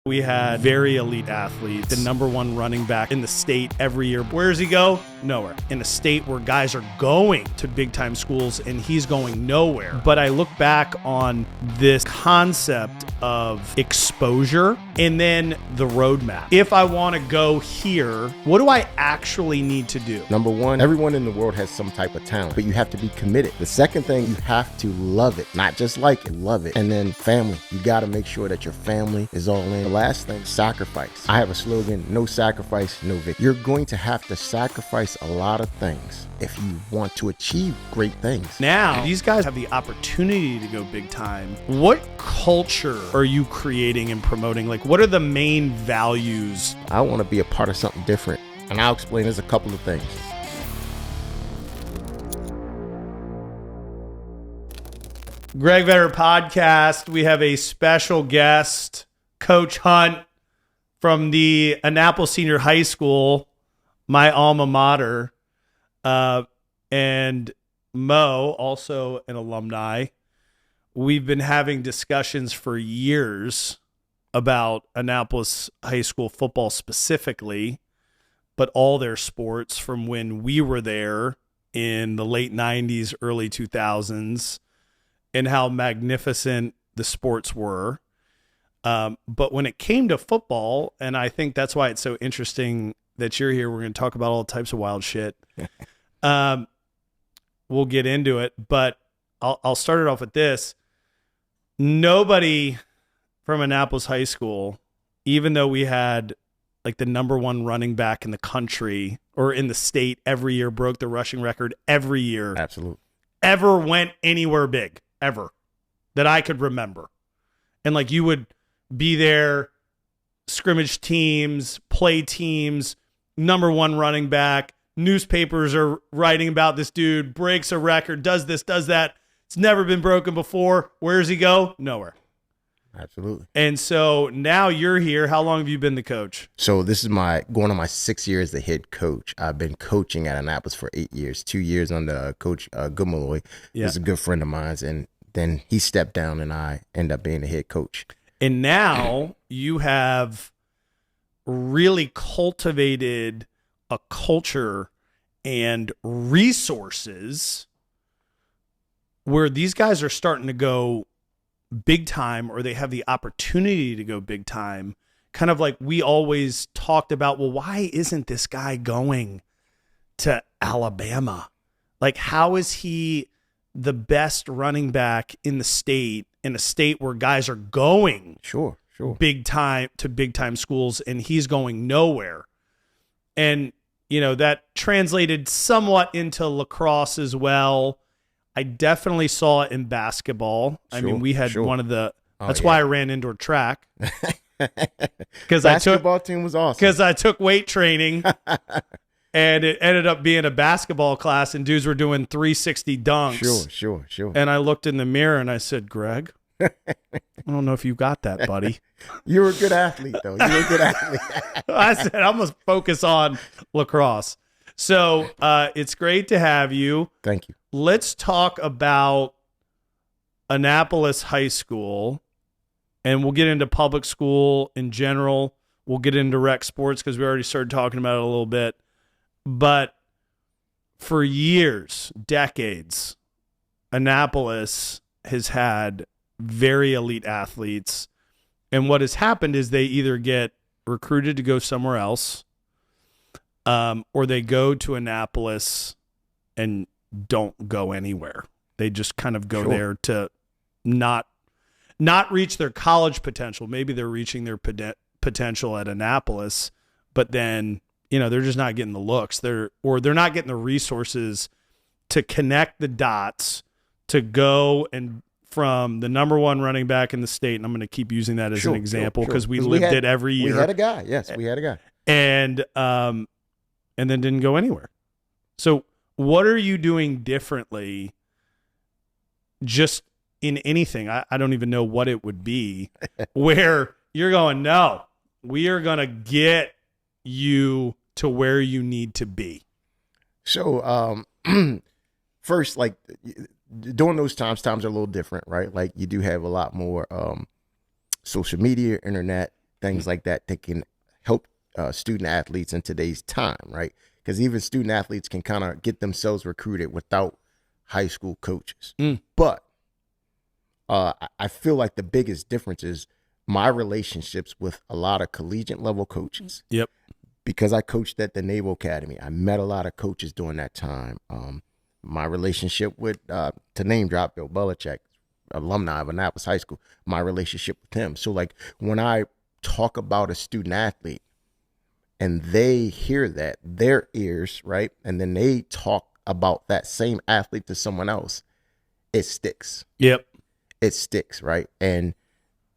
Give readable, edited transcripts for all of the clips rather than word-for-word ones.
We had very elite athletes, the number one running back in the state every year. Where does he go? Nowhere. In a state where guys are going to big time schools and he's going nowhere. But I look back on this concept of exposure and then the roadmap. If I want to go here, what do I actually need to do? Number one, everyone in the world has some type of talent, but you have to be committed. The second thing, you have to love it, not just like it, love it. And then family, you got to make sure that your family is all in. The last thing, sacrifice. I have a slogan, no sacrifice, no victory. You're going to have to sacrifice a lot of things if you want to achieve great things. Now, these guys have the opportunity to go big time. What culture are you creating and promoting? Like, what are the main values? I want to be a part of something different, and I'll explain there's a couple of things. Greg Vetter Podcast. We have a special guest, Coach Hunt from the Annapolis Senior High School, my alma mater, and Mo, also an alumni. We've been having discussions for years about Annapolis High School football specifically, but all their sports from when we were there in the late 90s, early 2000s, and how magnificent the sports were. But when it came to football, and I think that's why it's so interesting that you're here, we're going to talk about all types of wild shit. We'll get into it, but I'll start it off with this. Nobody from Annapolis High School, even though we had like the number one running back in the country or in the state every year, broke the rushing record every year. Absolutely. Ever went anywhere big, ever, that I could remember. And like you would be there, scrimmage teams, play teams, number one running back, newspapers are writing about this dude, breaks a record, does this, does that. It's never been broken before. Where does he go? Nowhere. Absolutely. And so now you're here. How long have you been the coach? So this is going on my 6th year as the head coach. I've been coaching at Annapolis for 8 years, 2 years under Coach Goodmalloy. Yeah. He's a good friend of mine. And then he stepped down and I ended up being the head coach. And now you have really cultivated a culture and resources where these guys are starting to go big time, or they have the opportunity to go big time. Kind of like we always talked about, well, why isn't this guy going to Alabama? Like, how is he the best running back in the state, in a state where guys are going sure big time to big time schools, and he's going nowhere? And you know, that translated somewhat into lacrosse as well. I definitely saw it in basketball. I mean, we had one of the, that's why I ran indoor track. Because basketball team was awesome. Because I took weight training and it ended up being a basketball class and dudes were doing 360 dunks. Sure. And I looked in the mirror and I said, Greg, I don't know if you got that, buddy. You were a good athlete, though. I said, I'm going to focus on lacrosse. So it's great to have you. Thank you. Let's talk about Annapolis High School, and we'll get into public school in general. We'll get into rec sports because we already started talking about it a little bit. But for years, decades, Annapolis has had very elite athletes. And what has happened is they either get recruited to go somewhere else, or they go to Annapolis and don't go anywhere. They just kind of go there to not reach their college potential. Maybe they're reaching their potential at Annapolis, but then, you know, they're just not getting the looks. They're not getting the resources to connect the dots to go and from the number one running back in the state. And I'm going to keep using that as an example because we lived it every year. We had a guy. Yes, we had a guy. And then didn't go anywhere. So what are you doing differently just in anything? I don't even know what it would be where you're going, no, we are going to get you to where you need to be. So first, like during those times are a little different, right? Like you do have a lot more social media, internet, things like that can help student athletes in today's time, right? Because even student athletes can kind of get themselves recruited without high school coaches. But I feel like the biggest difference is my relationships with a lot of collegiate level coaches. Yep. Because I coached at the Naval Academy, I met a lot of coaches during that time. My relationship with, to name drop, Bill Belichick, alumni of Annapolis High School, my relationship with him. So like when I talk about a student athlete and they hear that, their ears, right? And then they talk about that same athlete to someone else, it sticks. Yep. It sticks, right? And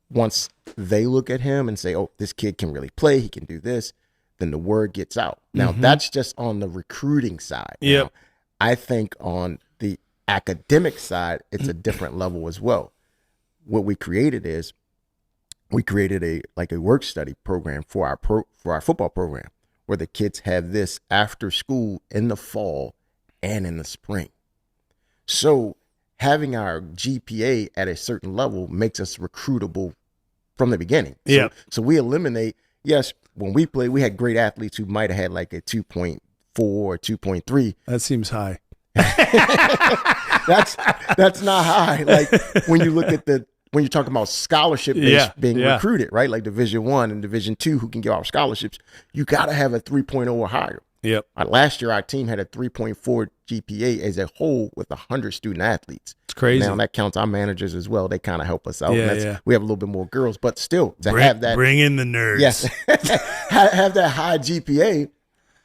once they look at him and say, oh, this kid can really play, he can do this, then the word gets out. Now, that's just on the recruiting side. Yep. Now, I think on the academic side, it's a different level as well. What we created is we created a work study program for our football program where the kids have this after school in the fall and in the spring. So having our GPA at a certain level makes us recruitable from the beginning. Yeah. So we eliminate, yes, when we played, we had great athletes who might have had like a 2.4 or 2.3. That seems high. That's not high. Like when you look at when you're talking about scholarship based being recruited, right? Like Division I and Division II who can give out scholarships, you got to have a 3.0 or higher. Yep. Last year, our team had a 3.4 GPA as a whole with 100 student athletes. It's crazy. Now that counts our managers as well. They kind of help us out. Yeah. We have a little bit more girls, but still have that. Bring in the nerds. Yes. have that high GPA.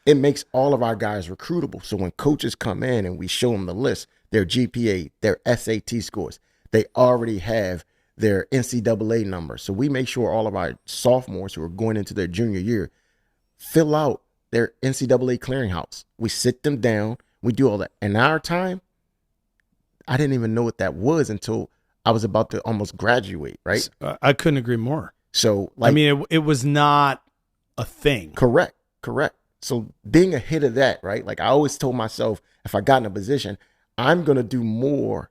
It makes all of our guys recruitable. So when coaches come in and we show them the list, their GPA, their SAT scores, they already have their NCAA number. So we make sure all of our sophomores who are going into their junior year fill out their NCAA clearinghouse. We sit them down. We do all that. In our time, I didn't even know what that was until I was about to almost graduate, right? I couldn't agree more. So, like, I mean, it was not a thing. Correct. So being ahead of that, right? Like I always told myself, if I got in a position, I'm going to do more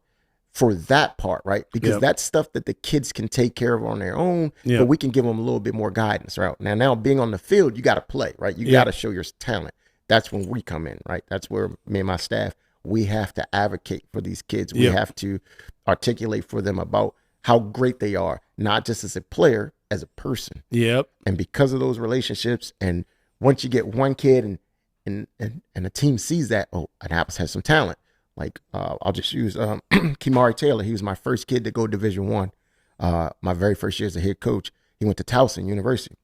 for that part, right? Because that's stuff that the kids can take care of on their own, but we can give them a little bit more guidance, right? Now being on the field, you got to play, right? You got to show your talent. That's when we come in, right? That's where me and my staff, we have to advocate for these kids. We have to articulate for them about how great they are, not just as a player, as a person. Yep. And because of those relationships, and once you get one kid and the team sees that, oh, Annapolis has some talent. Like I'll just use Kimari Taylor. He was my first kid to go Division I. My very first year as a head coach, he went to Towson University.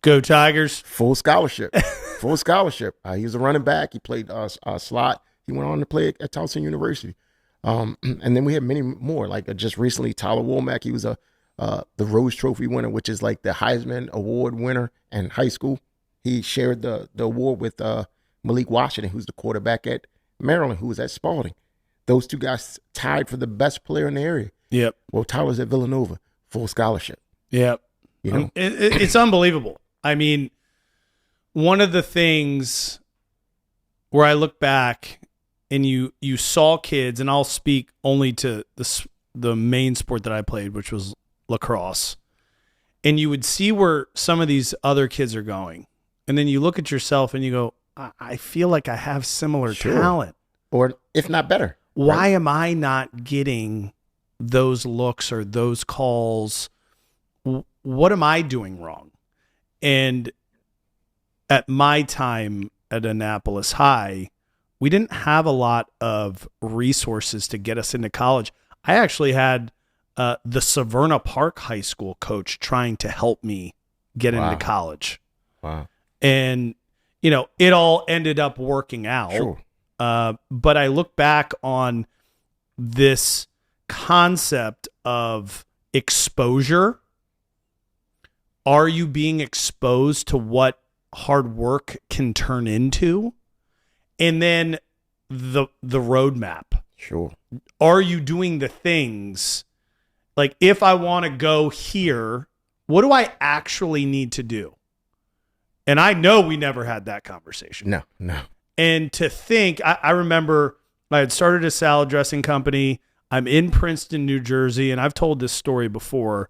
Go Tigers! Full scholarship. He was a running back. He played slot. He went on to play at Towson University. And then we had many more. Like just recently, Tyler Womack. He was the Rose Trophy winner, which is like the Heisman Award winner in high school. He shared the award with Malik Washington, who's the quarterback at Maryland, who was at Spalding. Those two guys tied for the best player in the area. Yep. Well, Tyler's at Villanova, full scholarship. Yep. You know, it's unbelievable. I mean, one of the things where I look back and you saw kids, and I'll speak only to the main sport that I played, which was lacrosse, and you would see where some of these other kids are going. And then you look at yourself and you go, I feel like I have similar talent. Or if not better. Why am I not getting those looks or those calls? What am I doing wrong? And at my time at Annapolis High, we didn't have a lot of resources to get us into college. I actually had the Severna Park High School coach trying to help me get into college. Wow. And, you know, it all ended up working out. Sure. But I look back on this concept of exposure. Are you being exposed to what hard work can turn into? And then the roadmap. Sure. Are you doing the things like, if I want to go here, what do I actually need to do? And I know we never had that conversation. No. And to think, I remember I had started a salad dressing company. I'm in Princeton, New Jersey, and I've told this story before.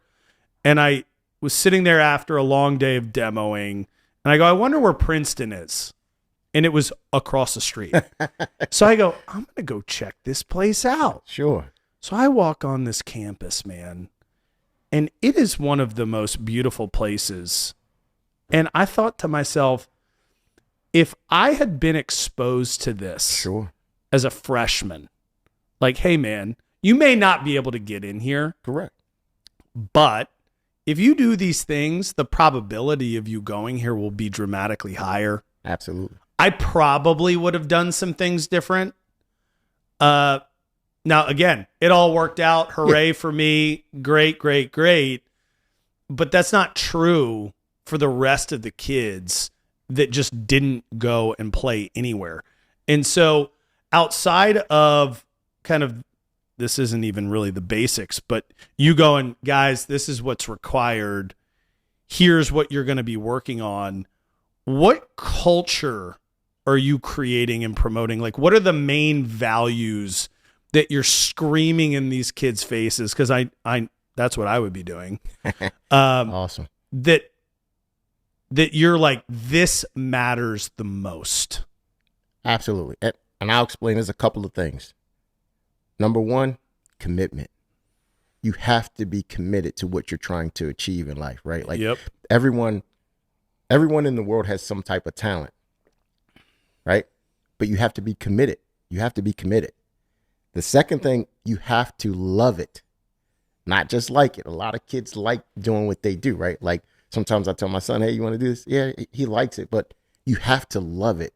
And I was sitting there after a long day of demoing, and I go, I wonder where Princeton is. And it was across the street. So I go, I'm going to go check this place out. Sure. So I walk on this campus, man, and it is one of the most beautiful places. And I thought to myself, if I had been exposed to this Sure. as a freshman, like, hey, man, you may not be able to get in here. Correct. But if you do these things, the probability of you going here will be dramatically higher. Absolutely. I probably would have done some things different. Now, again, it all worked out. Hooray for me. Great, great, great. But that's not true for the rest of the kids that just didn't go and play anywhere. And so outside of kind of, this isn't even really the basics, but you going, guys, this is what's required. Here's what you're going to be working on. What culture are you creating and promoting? Like, what are the main values that you're screaming in these kids' faces? Because I that's what I would be doing. Awesome. That you're like, this matters the most. Absolutely. And I'll explain. There's a couple of things. Number one, commitment. You have to be committed to what you're trying to achieve in life, right? Like everyone in the world has some type of talent, right? But you have to be committed. You have to be committed. The second thing, you have to love it, not just like it. A lot of kids like doing what they do, right? Like sometimes I tell my son, hey, you want to do this? Yeah, he likes it, but you have to love it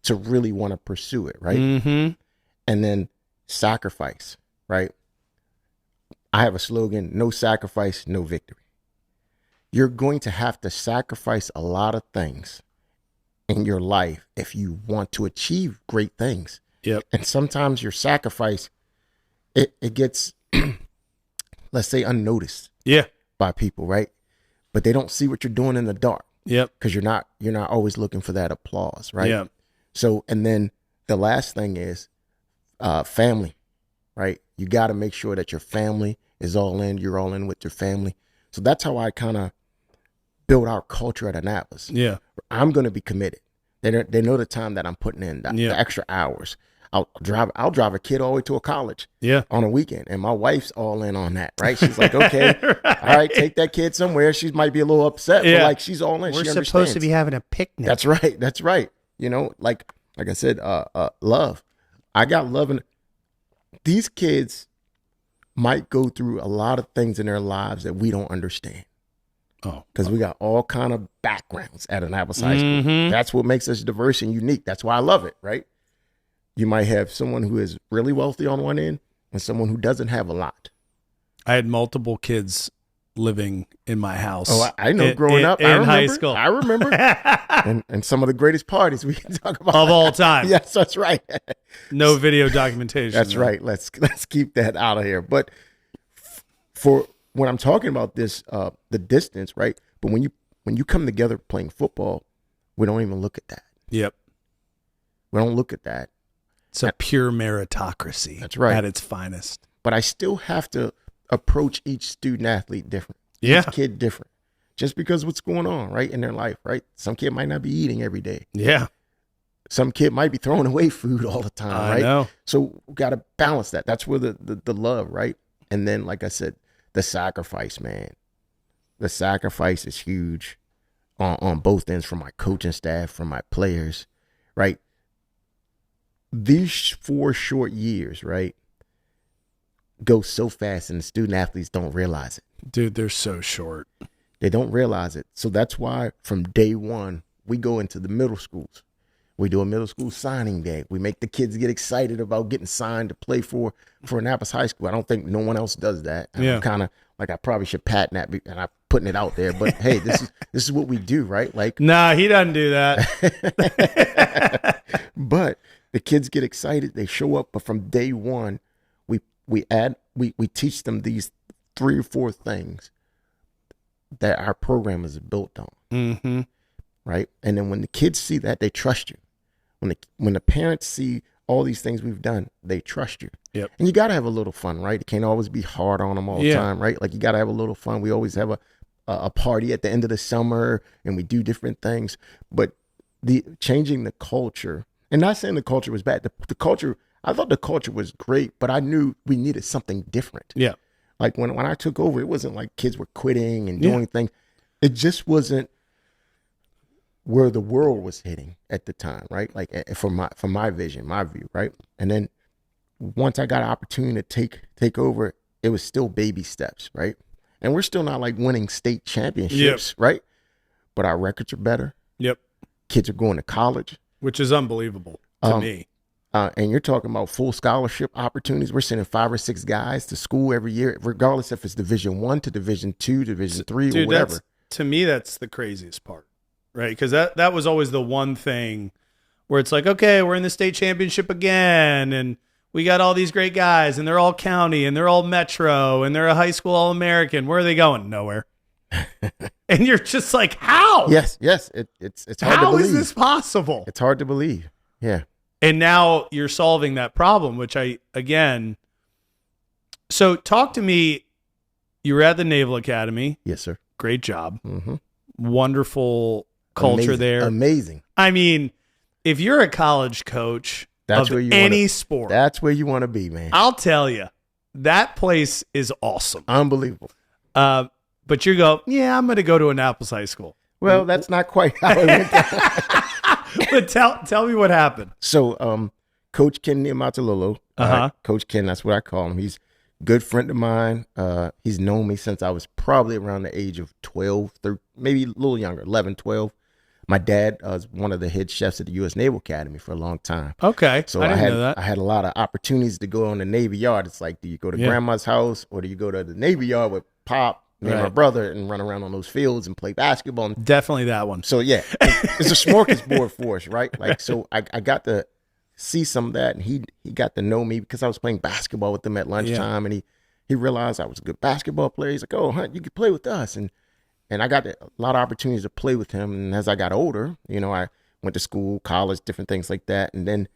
to really want to pursue it, right? Mm-hmm. And then sacrifice, right? I have a slogan, no sacrifice, no victory. You're going to have to sacrifice a lot of things in your life if you want to achieve great things. Yep. And sometimes your sacrifice, it gets, let's say, unnoticed. Yeah. By people, right? But they don't see what you're doing in the dark. Yep. Because you're not always looking for that applause, right? Yeah. So, and then the last thing is family, right? You got to make sure that your family is all in. You're all in with your family. So that's how I kind of build our culture at Annapolis. Yeah. I'm going to be committed. They know the time that I'm putting in, the extra hours. I'll drive a kid all the way to a college on a weekend. And my wife's all in on that, right? She's like, okay, right. All right, take that kid somewhere. She might be a little upset, but like she's all in. We're she supposed to be having a picnic. That's right. That's right. You know, like I said, love. I got love. These kids might go through a lot of things in their lives that we don't understand. Oh, because we got all kind of backgrounds at Annapolis High School. Mm-hmm. That's what makes us diverse and unique. That's why I love it, right? You might have someone who is really wealthy on one end and someone who doesn't have a lot. I had multiple kids living in my house. Oh, I know. Growing up, in high school, I remember, and some of the greatest parties we can talk about of all time. Yes, that's right. No video documentation. That's though. right. Let's keep that out of here. But for when I'm talking about this, the distance, right? But when you come together playing football, we don't even look at that. Yep. We don't look at that. It's a pure meritocracy. That's right. At its finest. But I still have to approach each student athlete different. Yeah. Each kid different. Just because what's going on, right, in their life, right? Some kid might not be eating every day. Yeah. Some kid might be throwing away food all the time, right? I know. So we got to balance that. That's where the love, right? And then, like I said, the sacrifice, man. The sacrifice is huge on both ends, from my coaching staff, from my players, right? These 4 short years, right, go so fast, and the student athletes don't realize it. Dude, they're so short. They don't realize it. So that's why from day one, we go into the middle schools. We do a middle school signing day. We make the kids get excited about getting signed to play for Annapolis High School. I don't think no one else does that. And I'm kind of like, I probably should patent that, and I'm putting it out there. But hey, this is what we do, right? Like, nah, he doesn't do that. But the kids get excited. They show up. But from day one, we teach them these 3 or 4 things that our program is built on. Mm-hmm. Right. And then when the kids see that, they trust you. When the parents see all these things we've done, they trust you. Yep. And you got to have a little fun, right? It can't always be hard on them all the time, right? Like, you got to have a little fun. We always have a party at the end of the summer and we do different things. But the changing the culture, and not saying the culture was bad. The culture, I thought the culture was great, but I knew we needed something different. Yeah. Like when I took over, it wasn't like kids were quitting and doing things. It just wasn't where the world was heading at the time, right? Like from my vision, my view, right? And then once I got an opportunity to take over, it was still baby steps, right? And we're still not like winning state championships, right? But our records are better. Yep. Kids are going to college, which is unbelievable to me. And you're talking about full scholarship opportunities. We're sending 5 or 6 guys to school every year, regardless if it's Division 1 to Division 2, Division 3, or whatever. To me, that's the craziest part, right? Because that was always the one thing where it's like, okay, we're in the state championship again, and we got all these great guys, and they're all county, and they're all metro, and they're a high school All-American. Where are they going? Nowhere. And you're just like, how? Yes. It's hard to believe. How is this possible? It's hard to believe. Yeah. And now you're solving that problem, which so talk to me. You were at the Naval Academy. Yes, sir. Great job. Mm-hmm. Wonderful culture there. Amazing. I mean, if you're a college coach of any sport, that's where you want to be, man. I'll tell you, that place is awesome. Unbelievable. But you go, yeah, I'm going to go to Annapolis High School. Well, that's not quite how it went down. But tell me what happened. So, Coach Ken Niamatalolo, Coach Ken, that's what I call him. He's a good friend of mine. He's known me since I was probably around the age of 12, 13, maybe a little younger, 11, 12. My dad was one of the head chefs at the U.S. Naval Academy for a long time. Okay, so I had a lot of opportunities to go on the Navy Yard. It's like, do you go to grandma's house or do you go to the Navy Yard with Pop, me and my brother, and run around on those fields and play basketball? Definitely that one. So yeah, it's a smorgasbord for us, right? Like, so I got to see some of that, and he got to know me because I was playing basketball with him at lunchtime, and he realized I was a good basketball player. He's like, "Oh, Hunt, you could play with us," and I got a lot of opportunities to play with him. And as I got older, I went to school, college, different things like that, and then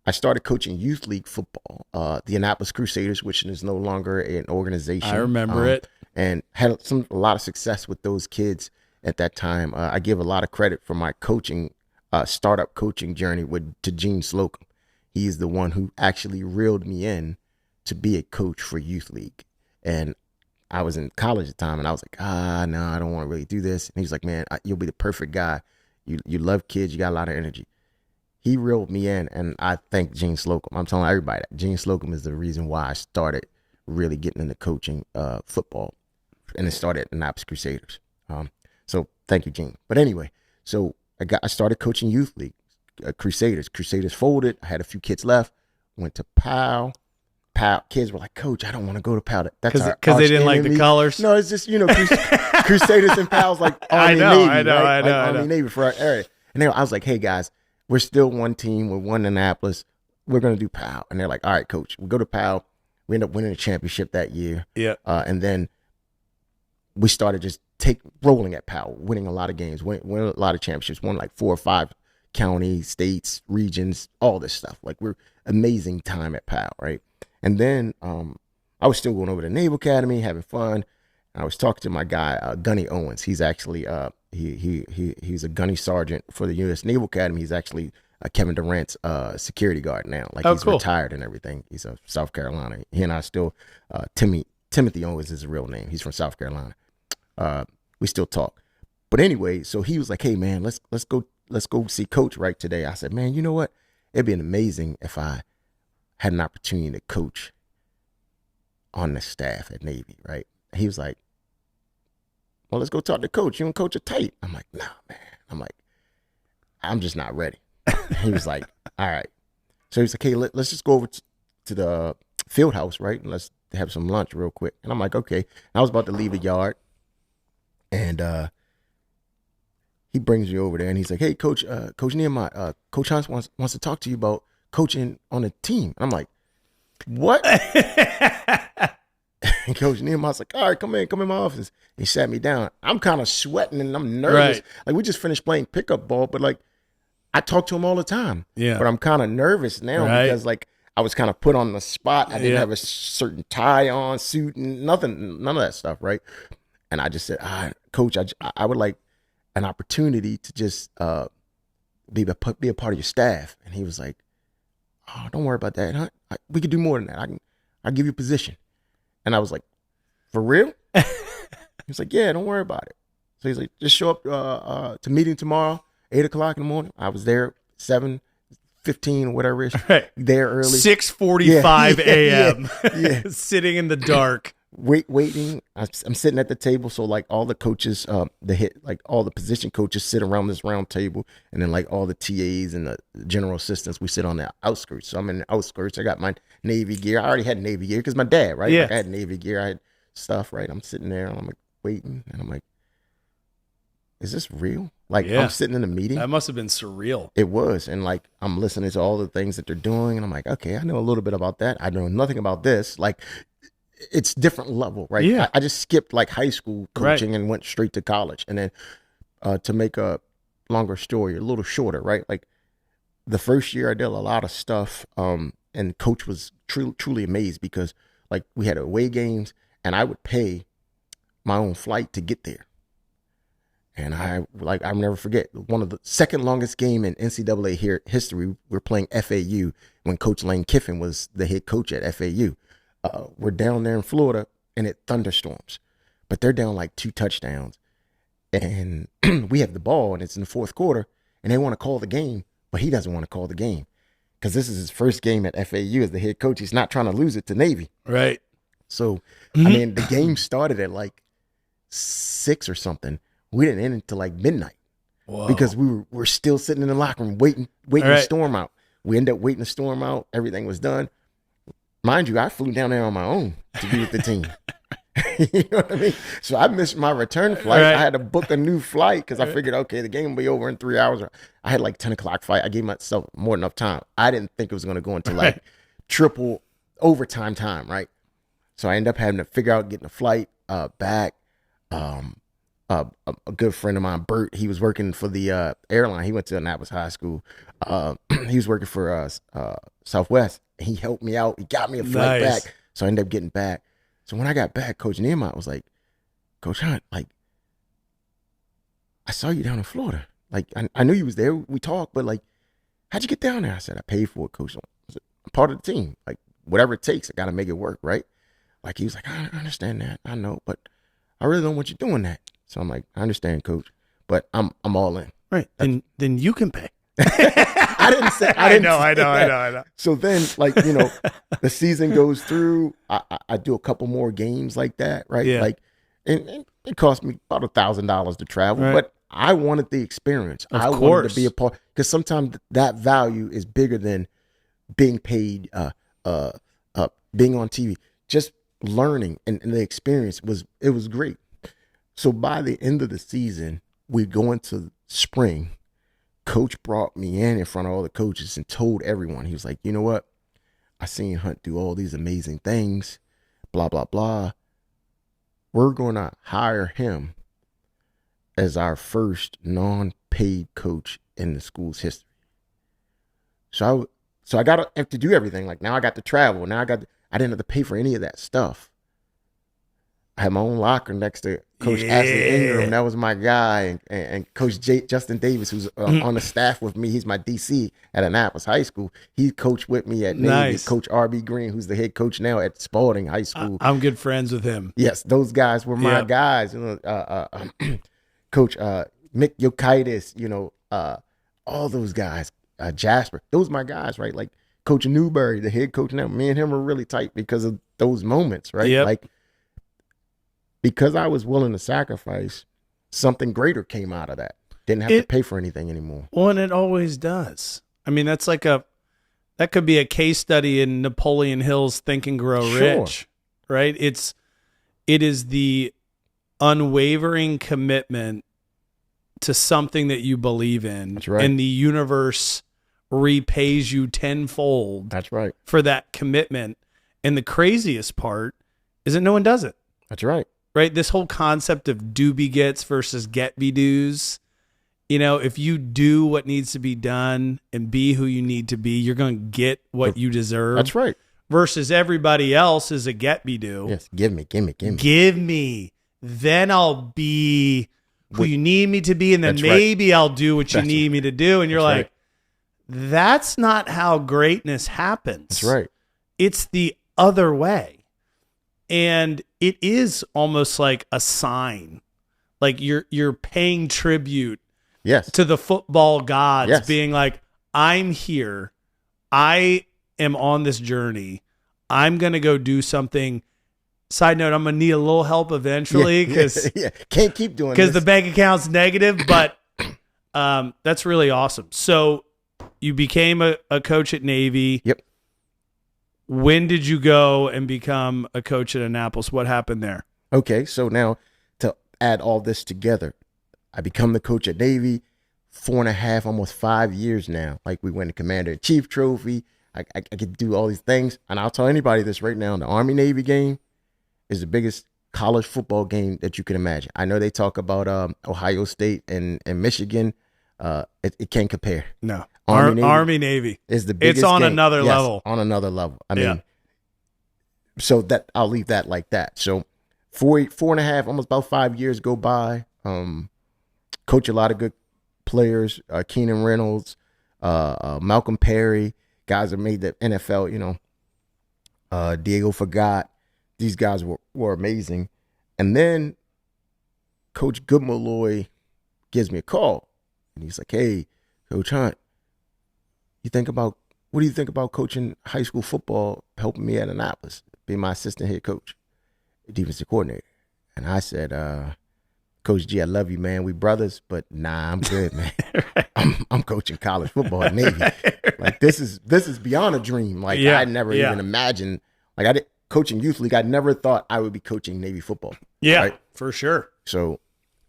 I started coaching youth league football, the Annapolis Crusaders, which is no longer an organization. I remember it. And had a lot of success with those kids at that time. I give a lot of credit for my coaching, startup coaching journey to Gene Slocum. He's the one who actually reeled me in to be a coach for youth league. And I was in college at the time, and I was like, no, I don't want to really do this. And he's like, man, you'll be the perfect guy. You love kids. You got a lot of energy. He reeled me in, and I thank Gene Slocum. I'm telling everybody that Gene Slocum is the reason why I started really getting into coaching football. And it started at the Annapolis Crusaders. So thank you, Gene. But anyway, so I started coaching youth league, Crusaders. Crusaders folded. I had a few kids left. Went to POW. Kids were like, "Coach, I don't want to go to POW." That's because they didn't like the colors. No, it's just Crusaders and POW's like Army Navy, right? Army Navy for our area. And I was like, "Hey guys, we're still one team. We're one Annapolis. We're gonna do POW." And they're like, "All right, Coach, we go to POW." We end up winning a championship that year. Yeah. And then we started just rolling at POW, winning a lot of games, winning a lot of championships, won like 4 or 5 counties, states, regions, all this stuff. Like, we're amazing time at POW, right? And then I was still going over to Naval Academy, having fun. I was talking to my guy, Gunny Owens. He's actually he's a gunny sergeant for the U.S. Naval Academy. He's actually Kevin Durant's security guard now. Like, he's cool. Retired and everything. He's from South Carolina. He and I still Timothy Owens is his real name. He's from South Carolina. We still talk. But anyway, so he was like, "Hey man, let's go see Coach right today." I said, "Man, you know what? It'd be amazing if I had an opportunity to coach on the staff at Navy," right? He was like, "Well, let's go talk to Coach. You and Coach are tight." I'm like, "Nah, man." I'm like, "I'm just not ready." He was like, "All right." So he's like, "Hey, let's just go over to the field house, right? And let's have some lunch real quick." And I'm like, "Okay." And I was about to leave the yard. And he brings me over there, and he's like, "Hey, Coach Nehemiah, Coach Hans wants to talk to you about coaching on a team." And I'm like, "What?" And Coach Nehemiah's like, "All right, come in my office." He sat me down. I'm kind of sweating, and I'm nervous. Right. Like, we just finished playing pickup ball, but like, I talk to him all the time. Yeah. But I'm kind of nervous now because like, I was kind of put on the spot. I didn't have a certain tie on, suit, and none of that stuff, right? And I just said, Coach, I would like an opportunity to just be a part of your staff. And he was like, oh, don't worry about that. We could do more than that. I'll give you a position. And I was like, for real? He was like, yeah, don't worry about it. So he's like, just show up to meeting tomorrow, 8 o'clock in the morning. I was there 7:15 or whatever it is. Right. There early. 6:45 a.m. Yeah. Sitting in the dark. Waiting. I'm sitting at the table. So like all the coaches, all the position coaches sit around this round table, and then like all the TAs and the general assistants, we sit on the outskirts. So I'm in the outskirts. I got my Navy gear. I already had Navy gear because my dad, right? Yeah. Like I had Navy gear. I had stuff, right? I'm sitting there and I'm like waiting, and I'm like, is this real? Like I'm sitting in a meeting. That must have been surreal. It was. And like I'm listening to all the things that they're doing, and I'm like, okay, I know a little bit about that. I know nothing about this. Like it's different level, right? Yeah. I just skipped like high school coaching and went straight to college. And then to make a longer story a little shorter, right? Like the first year I did a lot of stuff, and coach was truly amazed because like we had away games and I would pay my own flight to get there. And I'll never forget one of the second longest game in NCAA history. We're playing FAU when Coach Lane Kiffin was the head coach at FAU. We're down there in Florida and it thunderstorms, but they're down like 2 touchdowns, and we have the ball and it's in the fourth quarter, and they want to call the game, but he doesn't want to call the game because this is his first game at FAU as the head coach. He's not trying to lose it to Navy, right? So I mean, the game started at like 6 or something. We didn't end until like midnight. Whoa. Because we're still sitting in the locker room waiting the storm out. We ended up waiting the storm out. Everything was done. Mind you, I flew down there on my own to be with the team. You know what I mean? So I missed my return flight. Right. I had to book a new flight because I figured, okay, the game will be over in 3 hours. I had like 10 o'clock flight. I gave myself more than enough time. I didn't think it was going to go into like triple overtime time, right? So I ended up having to figure out getting a flight back. A good friend of mine, Bert, he was working for the airline. He went to Annapolis High School. He was working for Southwest. He helped me out. He got me a flight back. So I ended up getting back. So when I got back, Coach Nehemiah was like, Coach Hunt, like, I saw you down in Florida. Like, I knew you was there. We talked, but like, how'd you get down there? I said, I paid for it, Coach. I'm part of the team. Like, whatever it takes, I got to make it work, right? Like, he was like, I understand that. I know, but I really don't want you doing that. So I'm like, I understand, Coach, but I'm all in. Right. Then you can pay. I didn't say. I know. So then, like, you know, the season goes through. I do a couple more games like that, right? Yeah. Like, and it cost me about $1,000 to travel, but I wanted the experience. I wanted to be a part, because sometimes that value is bigger than being paid, being on TV. Just learning and the experience was great. So by the end of the season, we go into spring. Coach brought me in front of all the coaches and told everyone, he was like, you know what? I seen Hunt do all these amazing things, blah, blah, blah. We're going to hire him as our first non-paid coach in the school's history. So I got to have to do everything. Like, now I got to travel. Now I didn't have to pay for any of that stuff. I had my own locker next to Coach Ashley Ingram. That was my guy. And Coach Justin Davis, who's on the staff with me. He's my DC at Annapolis High School. He coached with me at Navy. Nice. Coach R.B. Green, who's the head coach now at Spalding High School. I'm good friends with him. Yes, those guys were my guys. You know, Coach Mick Yokitis, you know, all those guys. Jasper, those my guys, right? Like Coach Newberry, the head coach now. Me and him are really tight because of those moments, right? Yep. Like, because I was willing to sacrifice, something greater came out of that. Didn't have to pay for anything anymore. Well, and it always does. I mean, that could be a case study in Napoleon Hill's Think and Grow Rich, right? It is the unwavering commitment to something that you believe in. That's right. And the universe repays you tenfold. That's right. For that commitment. And the craziest part is that no one does it. That's right. Right? This whole concept of do be gets versus get be do's. You know, if you do what needs to be done and be who you need to be, you're going to get what you deserve. That's right. Versus everybody else is a get be do. Yes, give me. Give me. then I'll be who you need me to be, and then maybe I'll do what you need me to do. And you're like, that's not how greatness happens. That's right. It's the other way. And it is almost like a sign. Like you're paying tribute to the football gods, being like, I'm here. I am on this journey. I'm going to go do something. Side note, I'm going to need a little help eventually because can't keep doing this because the bank account's negative, but that's really awesome. So you became a coach at Navy. Yep. When did you go and become a coach at Annapolis? What happened there? Okay, so now to add all this together, I become the coach at Navy, 4.5, almost 5 years now. Like we win the Commander-in-Chief trophy. I could do all these things. And I'll tell anybody this right now, the Army-Navy game is the biggest college football game that you can imagine. I know they talk about Ohio State and Michigan. It can't compare. No. Army-Navy is the biggest It's on game. another level. On another level. I mean, so that I'll leave that like that. So 4.5, almost about 5 years go by. Coach a lot of good players, Keenan Reynolds, Malcolm Perry, guys that made the NFL, Diego Fagot. These guys were amazing. And then Coach Goodmalloy gives me a call. And he's like, hey, Coach Hunt, what do you think about coaching high school football, helping me at Annapolis, being my assistant head coach, defensive coordinator? And I said, Coach G, I love you, man. We brothers, but nah, I'm good, man. I'm coaching college football at Navy. Like this is beyond a dream. Like I never even imagined. Like I did coaching youth league. I never thought I would be coaching Navy football. Yeah, right? For sure. So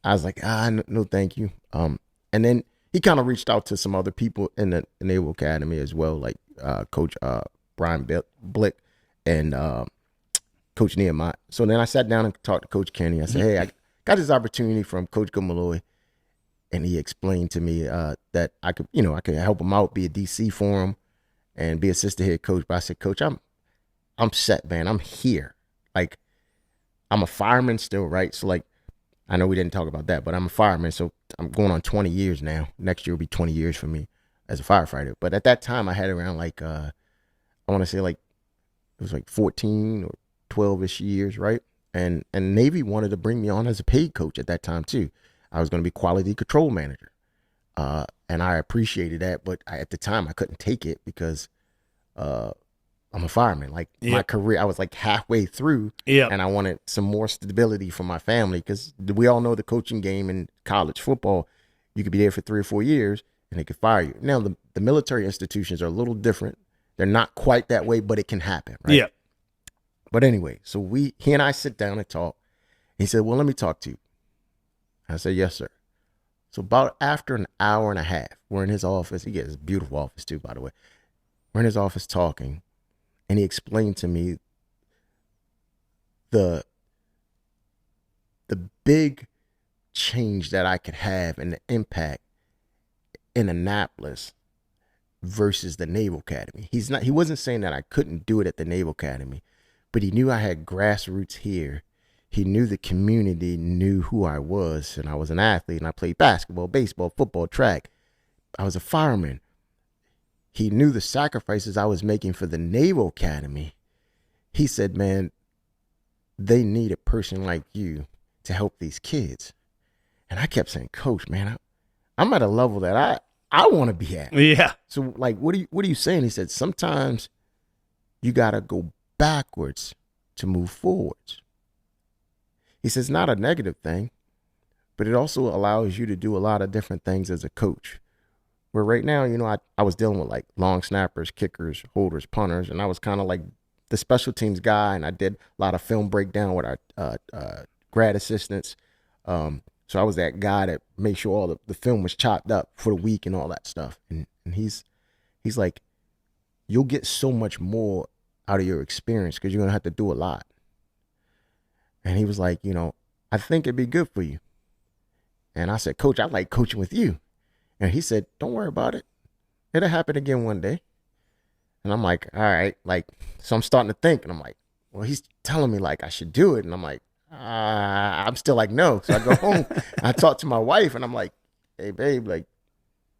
I was like, no, thank you. And then he kind of reached out to some other people in the Naval Academy as well, like Coach Brian Blick and Coach Nehemiah. So then I sat down and talked to Coach Kenny. I said, hey, I got this opportunity from Coach Goodmalloy, and he explained to me that I could help him out, be a DC for him, and be assistant head coach. But I said, Coach, I'm set, man. I'm here. Like, I'm a fireman still, right? So, like, I know we didn't talk about that, but I'm a fireman, so I'm going on 20 years now. Next year will be 20 years for me as a firefighter. But at that time, I had around, like, I want to say, like, it was like 14 or 12-ish years, right? And Navy wanted to bring me on as a paid coach at that time, too. I was going to be quality control manager. And I appreciated that, but at the time, I couldn't take it because I'm a fireman. Like my career, I was like halfway through, and I wanted some more stability for my family because we all know the coaching game in college football, you could be there for 3 or 4 years and they could fire you. Now, the military institutions are a little different. They're not quite that way, but it can happen, right? Yeah. But anyway, so he and I sit down and talk. He said, well, let me talk to you. I said, yes, sir. So about after an hour and a half, we're in his office. He gets a beautiful office too, by the way. We're in his office talking, and he explained to me the big change that I could have and the impact in Annapolis versus the Naval Academy. He wasn't saying that I couldn't do it at the Naval Academy, but he knew I had grassroots here. He knew the community knew who I was, and I was an athlete, and I played basketball, baseball, football, track. I was a fireman. He knew the sacrifices I was making for the Naval Academy. He said, man, they need a person like you to help these kids. And I kept saying, Coach, man, I'm at a level that I want to be at. Yeah. So, like, what are you saying? He said, sometimes you got to go backwards to move forwards. He says, not a negative thing, but it also allows you to do a lot of different things as a coach. Where right now, I was dealing with like long snappers, kickers, holders, punters, and I was kind of like the special teams guy, and I did a lot of film breakdown with our grad assistants. So I was that guy that made sure all the film was chopped up for the week and all that stuff. And he's like, you'll get so much more out of your experience because you're going to have to do a lot. And he was like, I think it'd be good for you. And I said, Coach, I like coaching with you. And he said, don't worry about it. It'll happen again one day. And I'm like, all right. Like, so I'm starting to think, and I'm like, well, he's telling me like I should do it. And I'm like, I'm still like, no. So I go home. I talk to my wife, and I'm like, hey, babe, like,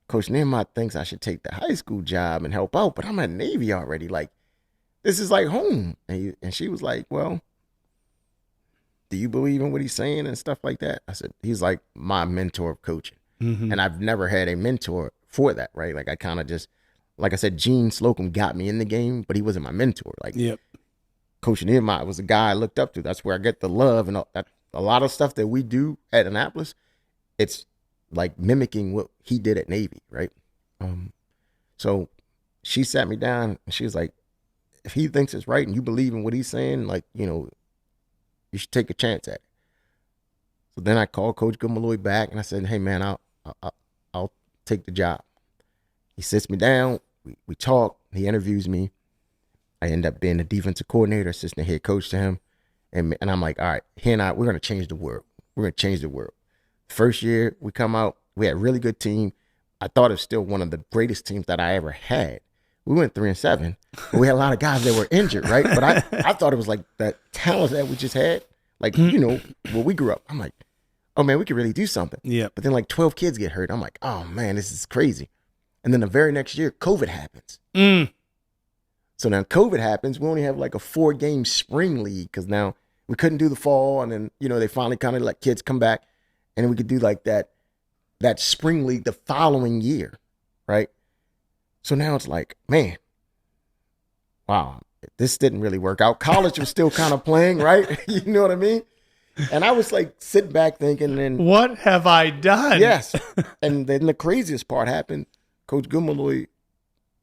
Coach Nehemiah thinks I should take the high school job and help out, but I'm at Navy already. Like, this is like home. And she was like, well, do you believe in what he's saying and stuff like that? I said, he's like my mentor of coaching. Mm-hmm. And I've never had a mentor for that, right? Like, I kind of just, like I said, Gene Slocum got me in the game, but he wasn't my mentor. Like, yep. Coach Nehemiah was a guy I looked up to. That's where I get the love and all that. A lot of stuff that we do at Annapolis, it's like mimicking what he did at Navy, right? So she sat me down and she was like, if he thinks it's right and you believe in what he's saying, like, you know, you should take a chance at it. So then I called Coach Gumaloy back and I said, hey man, I'll take the job. He sits me down, we talk, he interviews me. I end up being the defensive coordinator, assistant head coach to him. And I'm like, all right, he and I, we're going to change the world. We're going to change the world. First year we come out, we had a really good team. I thought it was still one of the greatest teams that I ever had. We went 3-7. But we had a lot of guys that were injured, right? But I thought it was like that talent that we just had. Like, you know, when we grew up, I'm like, oh man, we could really do something. Yeah. But then like 12 kids get hurt. I'm like, oh man, this is crazy. And then the very next year, COVID happens. So now COVID happens. We only have like a 4-game spring league because now we couldn't do the fall. And then, you know, they finally kind of let kids come back and then we could do like that spring league the following year, right? So now it's like, man, wow, this didn't really work out. College was still kind of playing, right? You know what I mean? And I was like sitting back thinking, and what have I done? Yes. And then the craziest part happened. Coach Gumaloy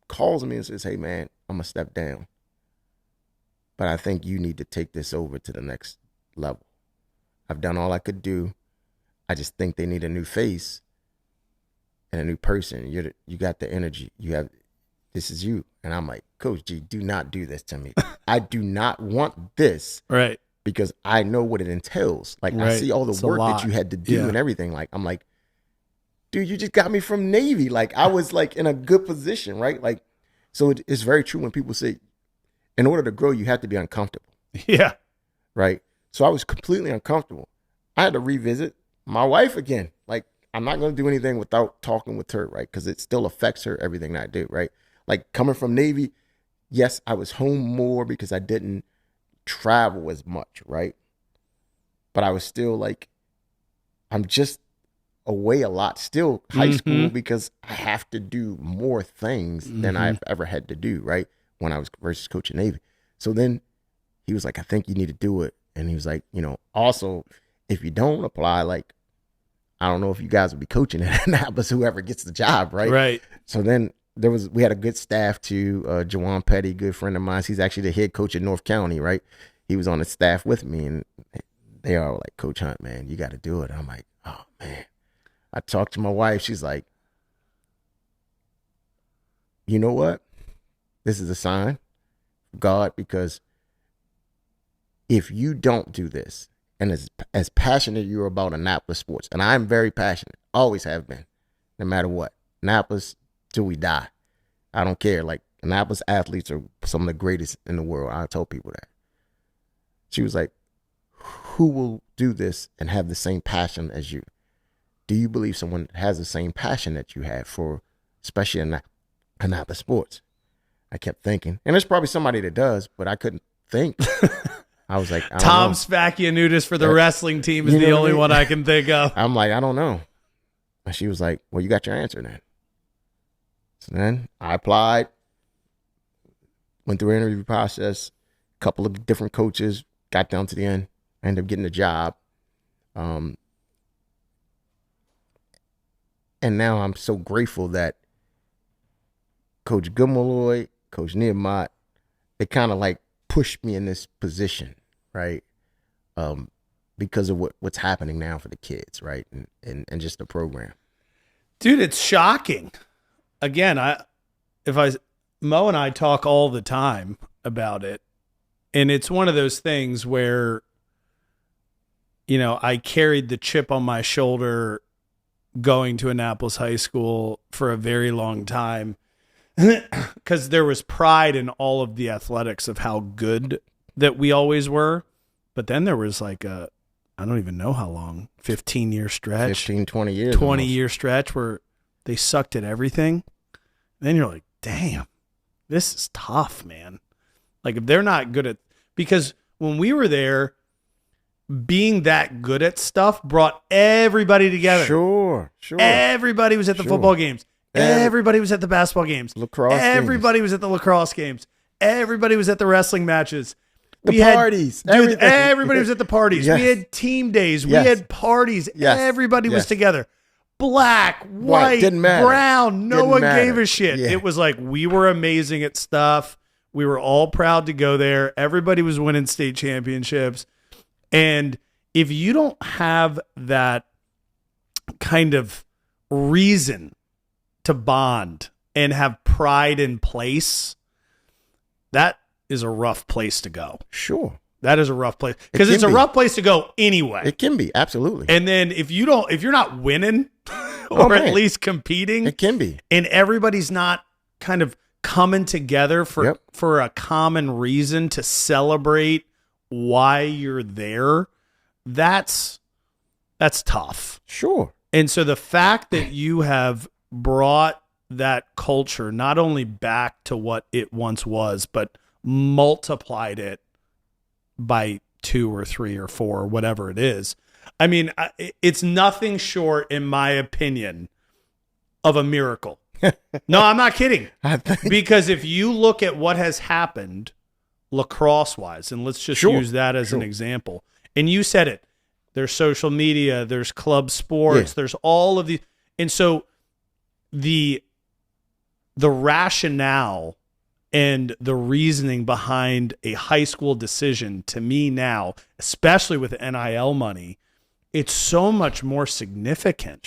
calls me and says, hey man, I'm gonna step down, but I think you need to take this over to the next level. I've done all I could do. I just think they need a new face and a new person. You got the energy. This is you. And I'm like, Coach G, do not do this to me. I do not want this. Right. Because I know what it entails. Like, right. I see all the work that you had to do and everything. Like, I'm like, dude, you just got me from Navy. Like, I was like in a good position, right? Like, so it's very true when people say, in order to grow, you have to be uncomfortable. Yeah. Right. So I was completely uncomfortable. I had to revisit my wife again. Like, I'm not going to do anything without talking with her, right? Because it still affects her, everything that I do, right? Like, coming from Navy, yes, I was home more because I didn't travel as much, right? But I was still like, I'm just away a lot still high school because I have to do more things than I've ever had to do, right? When I was versus coaching Navy. So then he was like, I think you need to do it. And he was like, you know, also, if you don't apply, like, I don't know if you guys will be coaching at Annapolis, whoever gets the job, right? Right. So then we had a good staff too. Jawan Petty, good friend of mine. He's actually the head coach at North County, right? He was on the staff with me, and they are like, Coach Hunt, man, you got to do it. I'm like, oh man. I talked to my wife. She's like, you know what? This is a sign from God, because if you don't do this, and as passionate you are about Annapolis sports, and I'm very passionate, always have been, no matter what. Annapolis till we die. I don't care. Like, Annapolis athletes are some of the greatest in the world. I tell people that. She was like, who will do this and have the same passion as you? Do you believe someone has the same passion that you have for, especially in Annapolis sports? I kept thinking, and there's probably somebody that does, but I couldn't think. I was like, Tom Spakianudis for the wrestling team is the only one I can think of. I'm like, I don't know. And she was like, well, you got your answer then. So then I applied, went through an interview process, a couple of different coaches, got down to the end. I ended up getting the job. And now I'm so grateful that Coach Gumaloy, Coach Nehemiah, they kind of like pushed me in this position, right? Because of what's happening now for the kids, right? And just the program. Dude, it's shocking. Again, Mo and I talk all the time about it. And it's one of those things where, you know, I carried the chip on my shoulder going to Annapolis High School for a very long time because there was pride in all of the athletics of how good that we always were. But then there was like a I don't even know how long, 15-year stretch, 15, 20 years. 20-year stretch where they sucked at everything. And then you're like, damn, this is tough, man. Like if they're not good at, because when we were there, being that good at stuff brought everybody together. Sure. Everybody was at the football games. Everybody was at the basketball games. Everybody was at the lacrosse games. Everybody was at the wrestling matches. Parties. Everybody was at the parties. Yes. We had team days. Yes. We had parties. Yes. Everybody was Yes. together. Black, white, didn't matter. brown. No Didn't one matter. gave a shit. Yeah. It was like we were amazing at stuff. We were all proud to go there. Everybody was winning state championships. And if you don't have that kind of reason to bond and have pride in place, that is a rough place to go. Sure. That is a rough place because it's a rough place to go anyway. It can be, absolutely. And then if you're not winning or at least competing, it can be. And everybody's not kind of coming together for a common reason to celebrate why you're there, that's tough. Sure. And so the fact that you have brought that culture not only back to what it once was, but multiplied it by 2 or 3 or 4 or whatever it is. I mean, it's nothing short, in my opinion, of a miracle. No, I'm not kidding. Because if you look at what has happened lacrosse-wise, and let's just use that as an example, and you said it, there's social media, there's club sports, there's all of these. And so the rationale and the reasoning behind a high school decision, to me now, especially with NIL money, it's so much more significant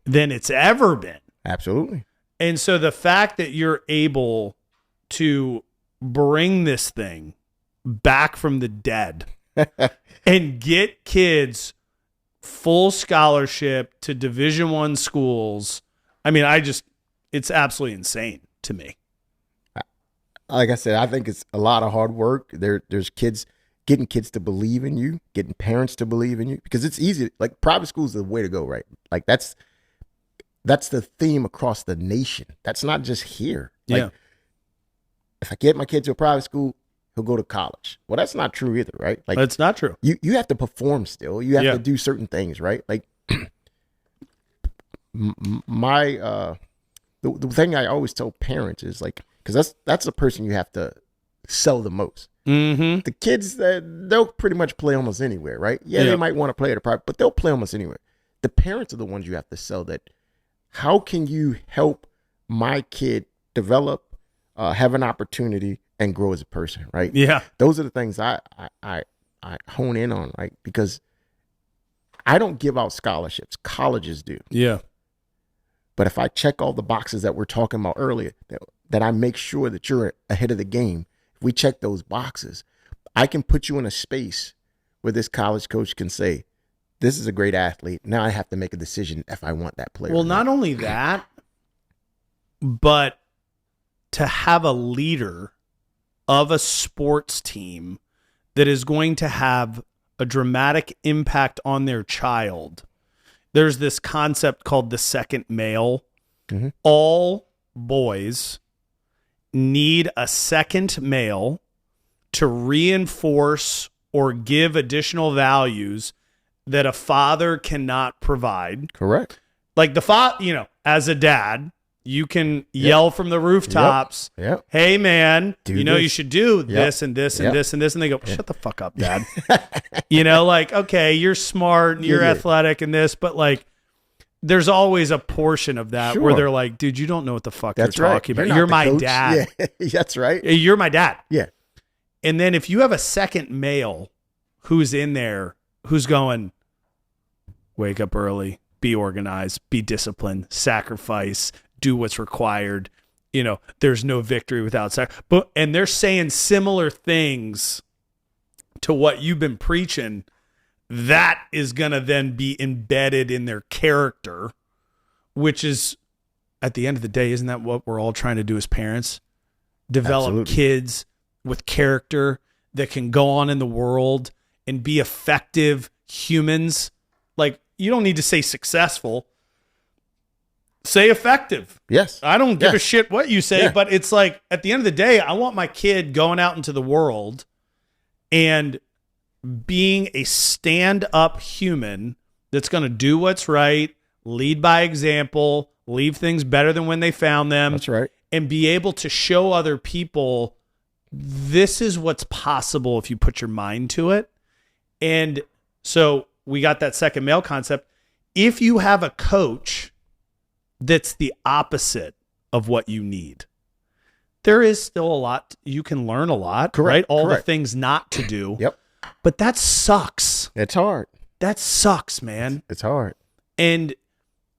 than it's ever been. Absolutely. And so the fact that you're able to bring this thing back from the dead and get kids full scholarship to Division I schools, I mean, it's absolutely insane to me. Like I said, I think it's a lot of hard work. There's getting kids to believe in you, getting parents to believe in you, because it's easy. Like private schools are the way to go, right? Like that's the theme across the nation. That's not just here. Like, if I get my kid to a private school, he'll go to college. Well, that's not true either, right? Like that's not true. You have to perform still. You have to do certain things, right? Like the thing I always tell parents is like, because that's the person you have to sell the most. Mm-hmm. The kids, they'll pretty much play almost anywhere, right? Yeah, they might want to play at a private, but they'll play almost anywhere. The parents are the ones you have to sell that. How can you help my kid develop, have an opportunity, and grow as a person, right? Yeah. Those are the things I hone in on, right? Because I don't give out scholarships. Colleges do. Yeah. But if I check all the boxes that we're talking about earlier, that I make sure that you're ahead of the game, if we check those boxes, I can put you in a space where this college coach can say, this is a great athlete. Now I have to make a decision if I want that player. Well, not only that, but to have a leader of a sports team that is going to have a dramatic impact on their child. There's this concept called the second male. Mm-hmm. All boys need a second male to reinforce or give additional values that a father cannot provide. Correct. Like the father, as a dad, you can yell from the rooftops, hey man, you should do this and this and this and this. And they go, shut the fuck up, dad. Like, okay, you're smart and you're athletic and this, but like, there's always a portion of that where they're like, dude, you don't know what the fuck you're talking about. You're my coach. dad. Yeah, that's right. You're my dad. Yeah. And then if you have a second male who's in there, who's going, wake up early, be organized, be disciplined, sacrifice, do what's required. There's no victory without sacrifice. And they're saying similar things to what you've been preaching. That is going to then be embedded in their character, which is, at the end of the day, isn't that what we're all trying to do as parents? Develop kids with character that can go on in the world and be effective humans, like, you don't need to say successful, say effective. Yes. I don't give a shit what you say, but it's like, at the end of the day, I want my kid going out into the world and being a stand-up human that's going to do what's right, lead by example, leave things better than when they found them. That's right. And be able to show other people this is what's possible if you put your mind to it. And so we got that second male concept. If you have a coach that's the opposite of what you need, there is still a lot. You can learn a lot, Correct. right? All Correct. the things not to do. Yep. But that sucks. It's hard. That sucks, man. It's hard. And,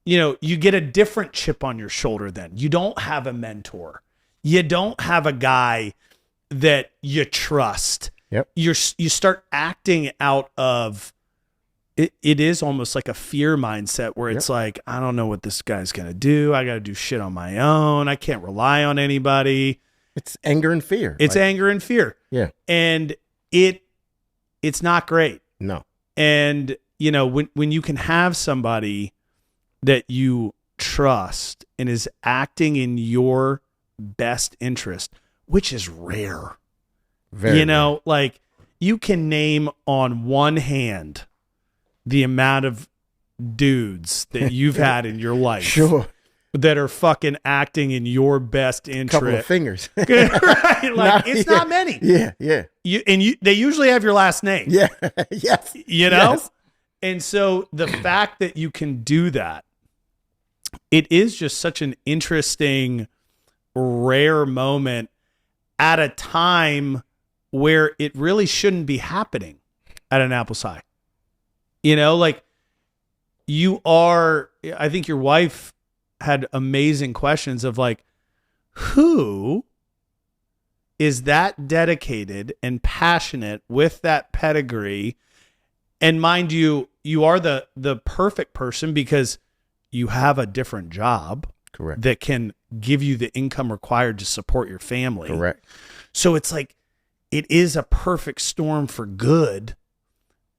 you know, you get a different chip on your shoulder then. You don't have a mentor. You don't have a guy that you trust. Yep. You start acting out of it. It is almost like a fear mindset where it's like, I don't know what this guy's going to do. I got to do shit on my own. I can't rely on anybody. It's anger and fear. It's anger and fear. Yeah. And it's not great. No. And, you know, when you can have somebody that you trust and is acting in your best interest, which is rare. Very you know, like, you can name on one hand the amount of dudes that you've had in your life. Sure. That are fucking acting in your best interest. Couple of fingers. Right? Like, it's not many. Yeah, yeah. They usually have your last name. Yeah, yes. You know? Yes. And so the fact that you can do that, it is just such an interesting, rare moment at a time where it really shouldn't be happening at Annapolis High. You know, like, I think your wife had amazing questions of like, who is that dedicated and passionate with that pedigree? And mind you, you are the perfect person because you have a different job. Correct. That can give you the income required to support your family. Correct. So it's like, it is a perfect storm for good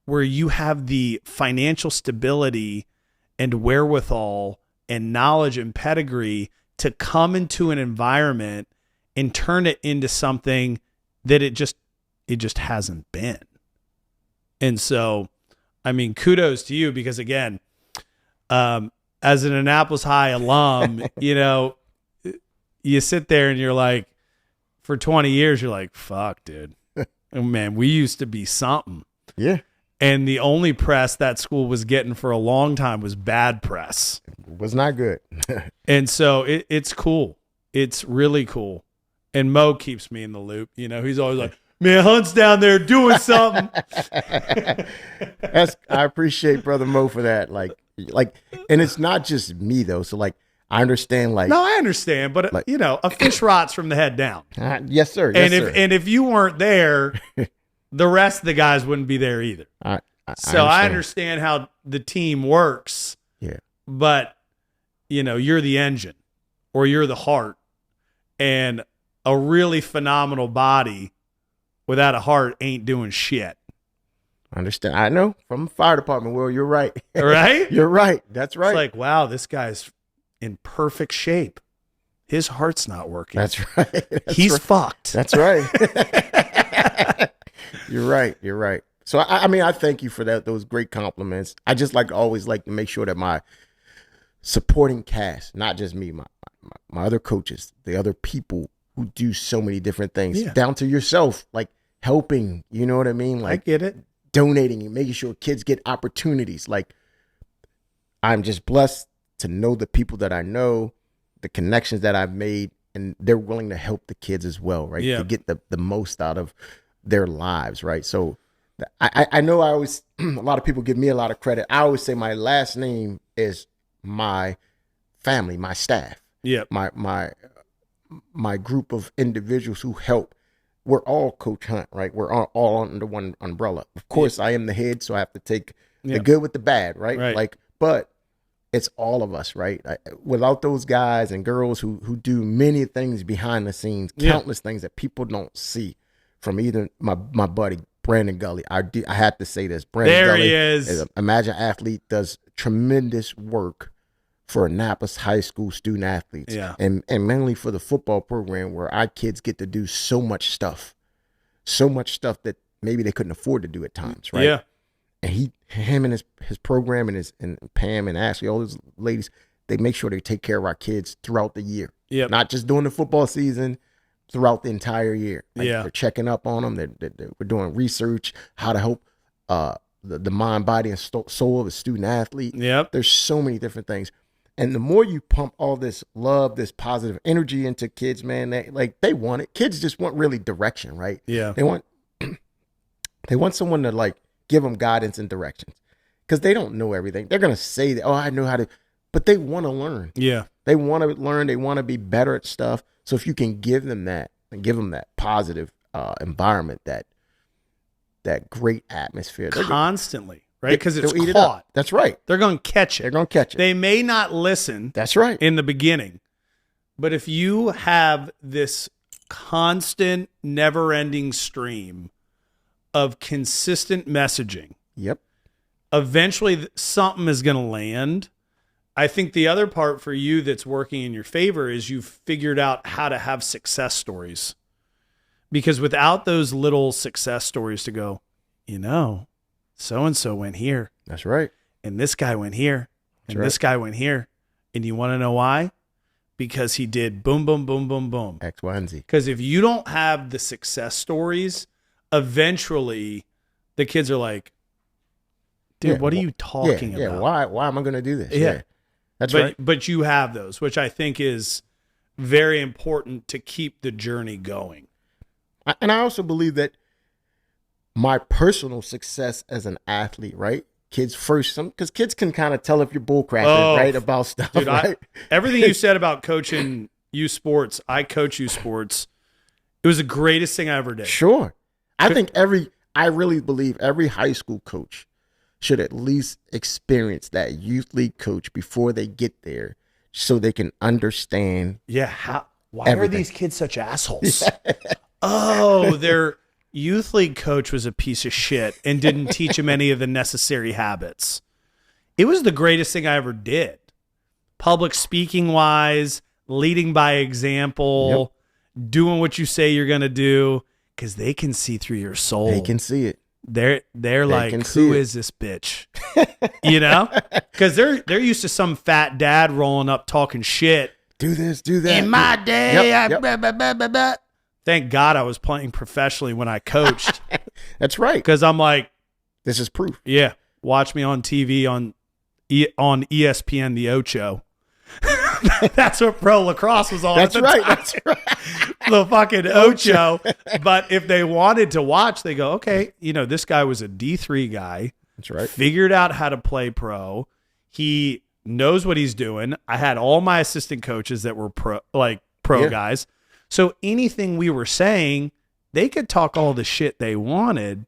where you have the financial stability and wherewithal and knowledge and pedigree to come into an environment and turn it into something that it just hasn't been. And so, I mean, kudos to you because, again, as an Annapolis High alum, you know, you sit there and you're like, for 20 years, you're like, fuck, dude. Oh, man, we used to be something. Yeah. And the only press that school was getting for a long time was bad press. It was not good. And so it's cool. It's really cool. And Mo keeps me in the loop. You know, he's always like, man, Hunt's down there doing something. I appreciate Brother Mo for that. Like, and it's not just me though. So like, I understand. Like, no, I understand, but like, you know, a fish rots from the head down. Yes, sir. Yes, sir. And if you weren't there, the rest of the guys wouldn't be there either. I understand how the team works. Yeah. But, you know, you're the engine or you're the heart, and a really phenomenal body without a heart ain't doing shit. I understand. I know from the fire department. Well, you're right. Right? You're right. That's right. It's like, wow, this guy's in perfect shape. His heart's not working. That's right. He's fucked. That's right. You're right. You're right. So, I mean, I thank you for that. Those great compliments. I just always like to make sure that my supporting cast, not just me, my other coaches, the other people who do so many different things, down to yourself, like helping, you know what I mean? Like, I get it. Donating and making sure kids get opportunities. Like, I'm just blessed to know the people that I know, the connections that I've made, and they're willing to help the kids as well, right? Yeah. To get the most out of their lives, right? So I know I always, a lot of people give me a lot of credit. I always say my last name is my family, my staff, my group of individuals who help. We're all Coach Hunt, right? We're all under one umbrella. Of course, I am the head, so I have to take the good with the bad, right? Like, but it's all of us, right? Without those guys and girls who do many things behind the scenes, countless things that people don't see, from either my buddy Brandon Gully. I had to say this. Brandon There Gully he is. Imagine Athlete, does tremendous work for Annapolis High School student athletes. Yeah. And mainly for the football program, where our kids get to do so much stuff that maybe they couldn't afford to do at times, right? Yeah. And him and his program and Pam and Ashley, all those ladies, they make sure they take care of our kids throughout the year. Yep. Not just during the football season, throughout the entire year. Yeah. They're checking up on them. We're doing research, how to help the mind, body, and soul of a student athlete. Yep. There's so many different things. And the more you pump all this love, this positive energy into kids, man, they want it. Kids just want really direction, right? Yeah. They want someone to like give them guidance and directions, because they don't know everything. They're going to say that, oh, I know how to, but they want to learn. Yeah. They want to learn. They want to be better at stuff. So if you can give them that and give them that positive environment, that great atmosphere, Constantly, right? Because it's they'll eat it caught. up. That's right. They're going to catch it. They're going to catch it. They may not listen. That's right. In the beginning, but if you have this constant, never-ending stream of consistent messaging, Yep. eventually something is going to land. I think the other part for you that's working in your favor is you've figured out how to have success stories. Because without those little success stories to go, so-and-so went here. That's right. And this guy went here. And That's this guy went here. And you want to know why? Because he did boom, boom, boom, boom, boom. X, Y, and Z. Because if you don't have the success stories, eventually the kids are like, dude, what are you talking about? Yeah, why am I going to do this? Yeah. That's right. But you have those, which I think is very important to keep the journey going. And I also believe that my personal success as an athlete, right? Kids first, because kids can kind of tell if you're bullcrapping, right, about stuff, dude, right? Everything you said about coaching youth sports, I coach youth sports. It was the greatest thing I ever did. Sure. I really believe every high school coach should at least experience that youth league coach before they get there, so they can understand. Yeah. Why everything. are these kids such assholes? Oh, their youth league coach was a piece of shit and didn't teach him any of the necessary habits. It was the greatest thing I ever did. Public speaking wise, leading by example, doing what you say you're going to do, because they can see through your soul. They can see it. They're like, who is this bitch? Because they're used to some fat dad rolling up talking shit. Do this, do that. In my day, Blah, blah, blah, blah, blah. Thank God I was playing professionally when I coached. That's right. Because I'm like, this is proof. Yeah, watch me on TV on ESPN the Ocho. That's what pro lacrosse was on. That's right. Time. That's right. The fucking Ocho. But if they wanted to watch, they go, okay, this guy was a D3 guy. That's right. Figured out how to play pro. He knows what he's doing. I had all my assistant coaches that were pro guys. So anything we were saying, they could talk all the shit they wanted.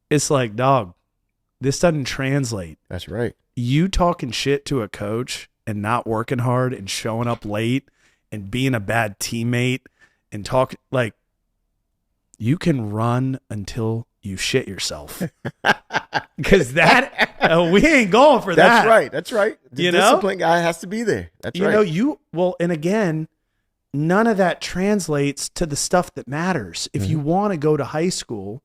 It's like, dog, this doesn't translate. That's right. You talking shit to a coach and not working hard and showing up late and being a bad teammate and talk like, you can run until you shit yourself. Because we ain't going for that. That's right. The discipline guy has to be there. That's right. And again, none of that translates to the stuff that matters. If you want to go to high school,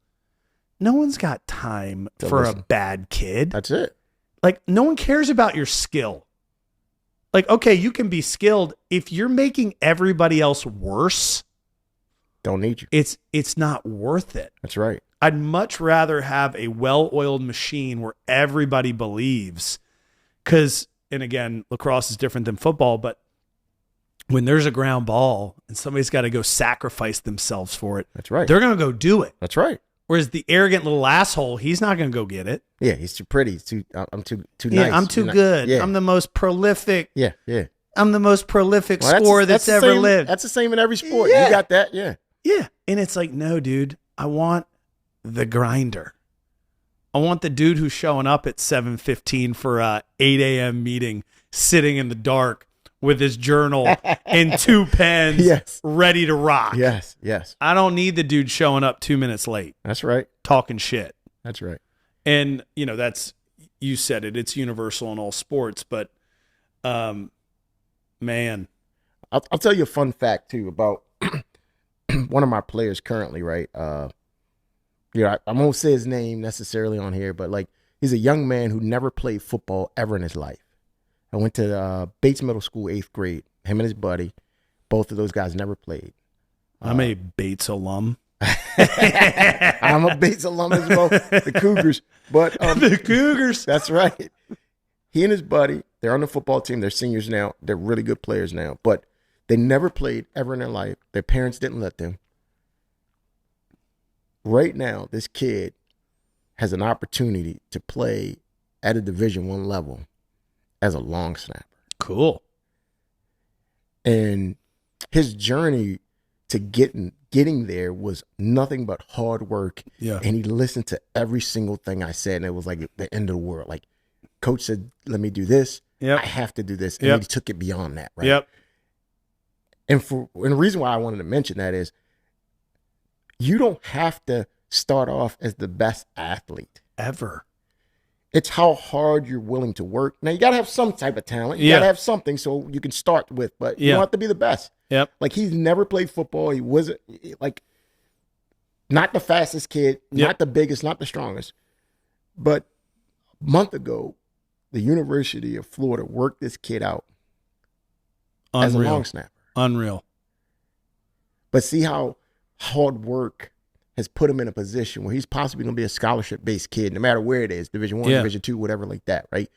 no one's got time for a bad kid. That's it. Like, no one cares about your skill. Like, okay, you can be skilled. If you're making everybody else worse, don't need you. It's not worth it. That's right. I'd much rather have a well-oiled machine where everybody believes. Because, and again, lacrosse is different than football, but when there's a ground ball and somebody's got to go sacrifice themselves for it, that's right. They're going to go do it. That's right. Whereas the arrogant little asshole, he's not going to go get it. Yeah, he's too pretty. I'm too nice. Yeah, I'm too good. Yeah. I'm the most prolific. Yeah. I'm the most prolific scorer that's ever lived. That's the same in every sport. Yeah. You got that? Yeah. Yeah. And it's like, no, dude, I want the grinder. I want the dude who's showing up at 7:15 for a 8 a.m. meeting, sitting in the dark, with his journal and 2 pens Yes. ready to rock. Yes, yes. I don't need the dude showing up 2 minutes late That's right. talking shit. That's right. And, that's, you said it, it's universal in all sports, but, man. I'll tell you a fun fact, too, about one of my players currently, right? I won't say his name necessarily on here, but, like, he's a young man who never played football ever in his life. I went to Bates Middle School, 8th grade. Him and his buddy, both of those guys never played. I'm a Bates alum. I'm a Bates alum as well, the Cougars. But the Cougars. That's right. He and his buddy, they're on the football team. They're seniors now. They're really good players now. But they never played ever in their life. Their parents didn't let them. Right now, this kid has an opportunity to play at a Division I level as a long snapper. Cool. And his journey to getting there was nothing but hard work. Yeah. And he listened to every single thing I said, and it was like the end of the world. Like, coach said, let me do this. Yep. I have to do this. And Yep. he took it beyond that, right? Yep. And the reason why I wanted to mention that is you don't have to start off as the best athlete. Ever. It's how hard you're willing to work. Now, you got to have some type of talent. You Yeah. got to have something so you can start with, but you Yeah. don't have to be the best. Yep. Like, he's never played football. He wasn't, like, not the fastest kid, Yep. not the biggest, not the strongest. But a month ago, the University of Florida worked this kid out as a Unreal. long snapper. Unreal. But see how hard work has put him in a position where he's possibly going to be a scholarship-based kid, no matter where it is, Division I, Yeah. Division II, whatever like that, right?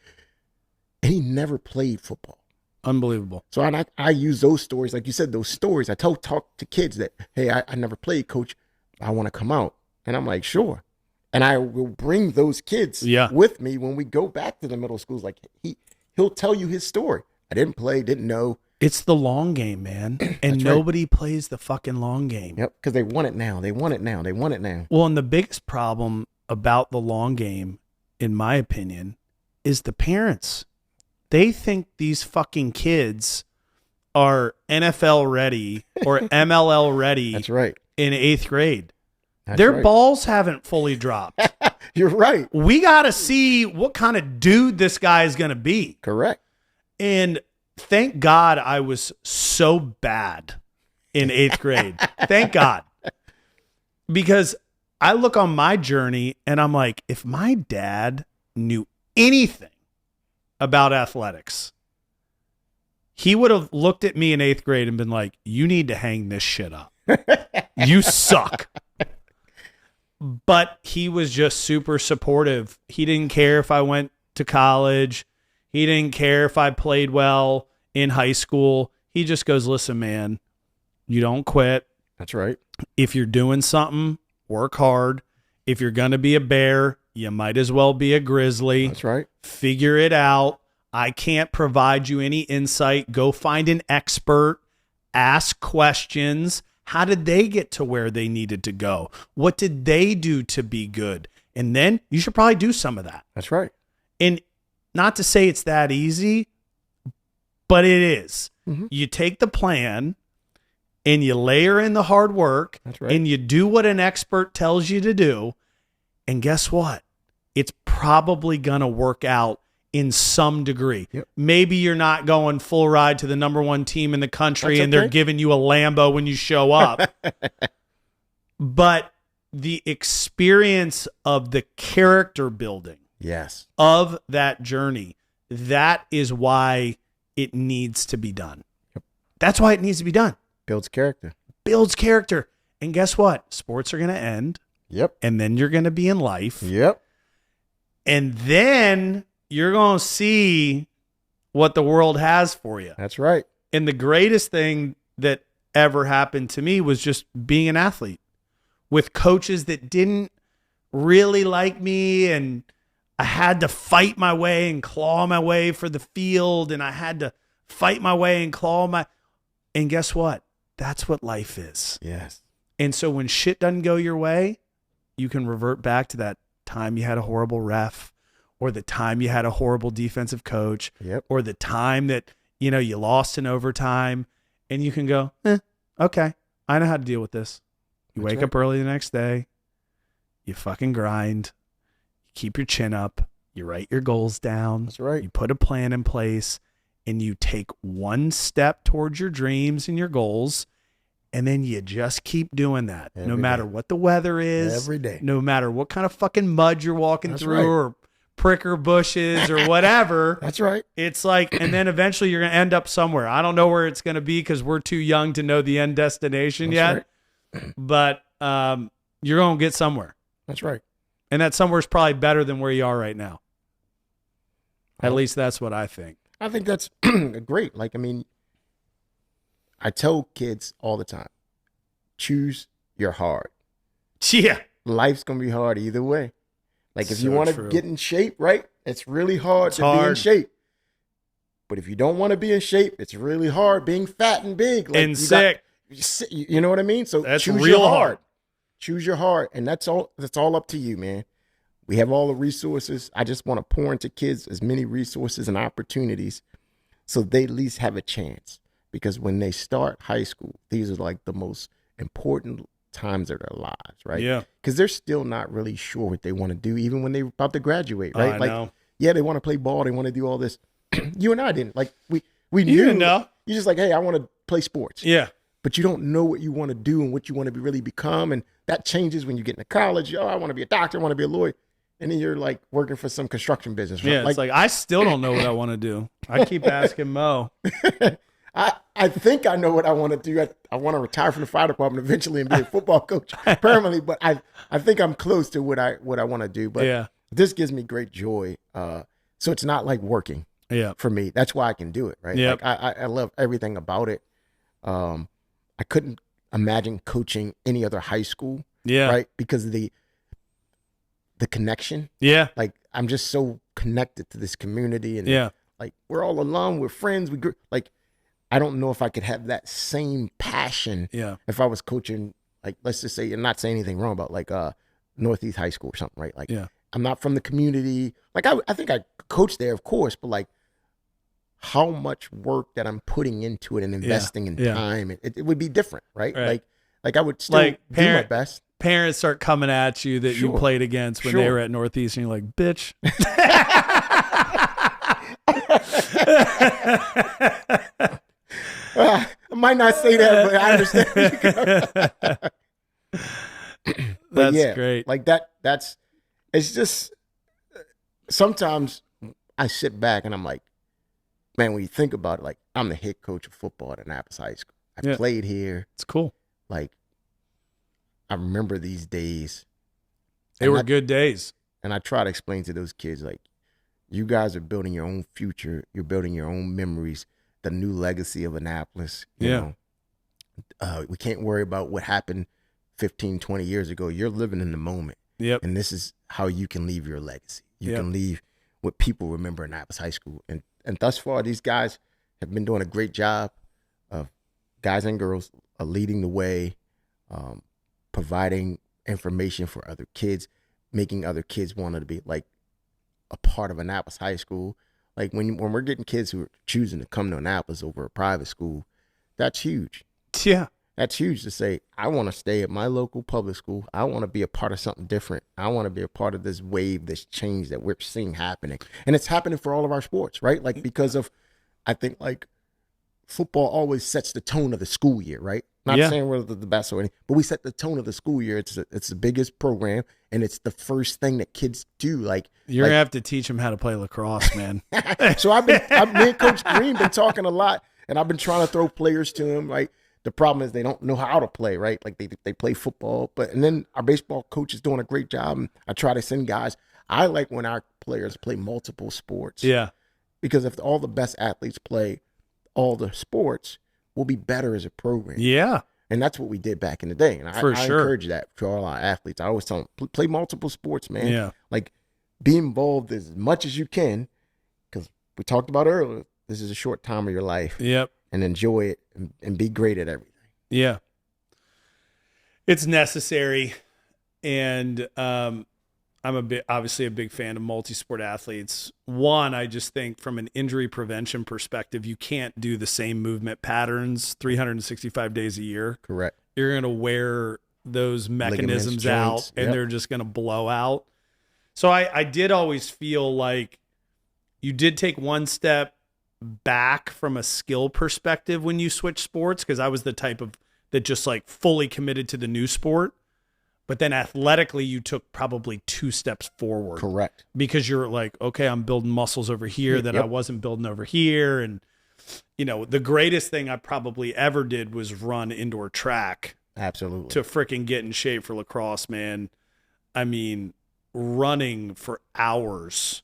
And he never played football. Unbelievable. So I use those stories, like you said, those stories. I talk to kids that, hey, I never played, coach. I want to come out. And I'm like, sure. And I will bring those kids Yeah. with me when we go back to the middle schools. Like, he'll tell you his story. I didn't play, didn't know. It's the long game, man. And That's right. nobody plays the fucking long game. Yep, because they want it now. They want it now. They want it now. Well, and the biggest problem about the long game, in my opinion, is the parents. They think these fucking kids are NFL ready or MLL ready That's right. in 8th grade. That's Their right. balls haven't fully dropped. You're right. We got to see what kind of dude this guy is going to be. Correct. And thank God I was so bad in 8th grade. Thank God. Because I look on my journey and I'm like, if my dad knew anything about athletics, he would have looked at me in 8th grade and been like, you need to hang this shit up. You suck. But he was just super supportive. He didn't care if I went to college. He didn't care if I played well in high school. He just goes, listen, man, you don't quit. That's right. If you're doing something, work hard. If you're going to be a bear, you might as well be a grizzly. That's right. Figure it out. I can't provide you any insight. Go find an expert. Ask questions. How did they get to where they needed to go? What did they do to be good? And then you should probably do some of that. That's right. And not to say it's that easy, but it is. Mm-hmm. You take the plan and you layer in the hard work. That's right. And you do what an expert tells you to do. And guess what? It's probably going to work out in some degree. Yep. Maybe you're not going full ride to the number one team in the country That's and they're okay. giving you a Lambo when you show up. But the experience of the character building Yes. of that journey, that is why it needs to be done. Yep. That's why it needs to be done. Builds character. Builds character. And guess what? Sports are going to end. Yep. And then you're going to be in life. Yep. And then you're going to see what the world has for you. That's right. And the greatest thing that ever happened to me was just being an athlete with coaches that didn't really like me. And I had to fight my way and claw my way for the field. And I had to fight my way and claw my. And guess what? That's what life is. Yes. And so when shit doesn't go your way, you can revert back to that time you had a horrible ref, or the time you had a horrible defensive coach, Yep. or the time that you lost in overtime, and you can go, okay, I know how to deal with this. You wake up early the next day, you fucking grind, you keep your chin up, you write your goals down. That's right. You put a plan in place, and you take one step towards your dreams and your goals, and then you just keep doing that. No matter what the weather is. Every day. No matter what kind of fucking mud you're walking That's through right. or pricker bushes or whatever. That's right. It's like, and then eventually you're going to end up somewhere. I don't know where it's going to be because we're too young to know the end destination yet. Right. But you're going to get somewhere. That's right. And that somewhere's probably better than where you are right now. At least that's what I think. I think that's great. Like, I mean, I tell kids all the time, choose your hard. Yeah. Life's going to be hard either way. Like, if you So want to true. get in shape, right, it's really hard It's to be in hard. shape. But if you don't want to be in shape, it's really hard being fat and big. Like, And you sick. You know what I mean? So That's choose real your hard. Choose your heart, and that's all up to you, man. We have all the resources. I just want to pour into kids as many resources and opportunities so they at least have a chance. Because when they start high school, these are like the most important times of their lives, right? Yeah. Because they're still not really sure what they want to do, even when they're about to graduate, right? I like, know. yeah, they want to play ball, they want to do all this. You and I didn't. Like, we You knew. didn't know. You're just like, hey, I want to play sports. Yeah. But you don't know what you want to do and what you want to really become. And that changes when you get into college. Oh, I want to be a doctor. I want to be a lawyer. And then you're like working for some construction business. Right? Yeah. It's like, I still don't know what I want to do. I keep asking Mo. I think I know what I want to do. I want to retire from the fire department eventually and be a football coach permanently. But I think I'm close to what I want to do. But Yeah. this gives me great joy. So it's not like working Yeah. for me. That's why I can do it. Right. Yep. Like I love everything about it. I couldn't imagine coaching any other high school. Yeah. Right. Because of the connection. Yeah. Like, I'm just so connected to this community, and Yeah. like, we're all alum, we're friends, like, I don't know if I could have that same passion Yeah. if I was coaching, like, let's just say, and not say anything wrong about like Northeast High School or something, right? Like, Yeah. I'm not from the community. Like, I think I coach there, of course, but like, how much work that I'm putting into it and investing in time, it would be different, right? Right. Like I would still Like, do my best. Parents start coming at you that you Sure. played against when they were at Northeast, and you're like, bitch. I might not say that, but I understand. But That's yeah, great. Like it's just, sometimes I sit back and I'm like, man, when you think about it, like, I'm the head coach of football at Annapolis High School. I played here. It's cool. Like, I remember these days. They were good days. And I try to explain to those kids, like, you guys are building your own future. You're building your own memories, the new legacy of Annapolis. You know, we can't worry about what happened 15, 20 years ago. You're living in the moment. Yep. And this is how you can leave your legacy. You can leave what people remember Annapolis High School. And thus far, these guys have been doing a great job of, guys and girls are leading the way, providing information for other kids, making other kids want to be like a part of Annapolis High School. Like, when we're getting kids who are choosing to come to Annapolis over a private school, that's huge. Yeah. That's huge to say, I want to stay at my local public school. I want to be a part of something different. I want to be a part of this wave, this change that we're seeing happening. And it's happening for all of our sports, right? Like, because of, I think, like, football always sets the tone of the school year, right? Not saying we're the best or anything, but we set the tone of the school year. It's the biggest program, and it's the first thing that kids do. Like, You're gonna have to teach them how to play lacrosse, man. so me and Coach Green been talking a lot, and I've been trying to throw players to him. Right, the problem is they don't know how to play. Right, like they play football, and then our baseball coach is doing a great job. And I try to send guys. I like when our players play multiple sports. Yeah, because if all the best athletes play all the sports, we'll be better as a program. Yeah, and that's what we did back in the day. And I encourage that for all our athletes. I always tell them, play multiple sports, man. Yeah, like, be involved as much as you can, because we talked about earlier, this is a short time of your life. Yep. And enjoy it and be great at everything. Yeah. It's necessary. And I obviously a big fan of multi-sport athletes. One, I just think from an injury prevention perspective, you can't do the same movement patterns 365 days a year. Correct. You're going to wear those mechanisms Ligaments, out joints, and they're just going to blow out. So I did always feel like you did take one step back from a skill perspective when you switch sports, because I was the type of that just like fully committed to the new sport. But then athletically, you took probably 2 steps forward. Correct. Because you're like, okay, I'm building muscles over here that I wasn't building over here. And, you know, the greatest thing I probably ever did was run indoor track. Absolutely. To freaking get in shape for lacrosse, man. I mean, running for hours.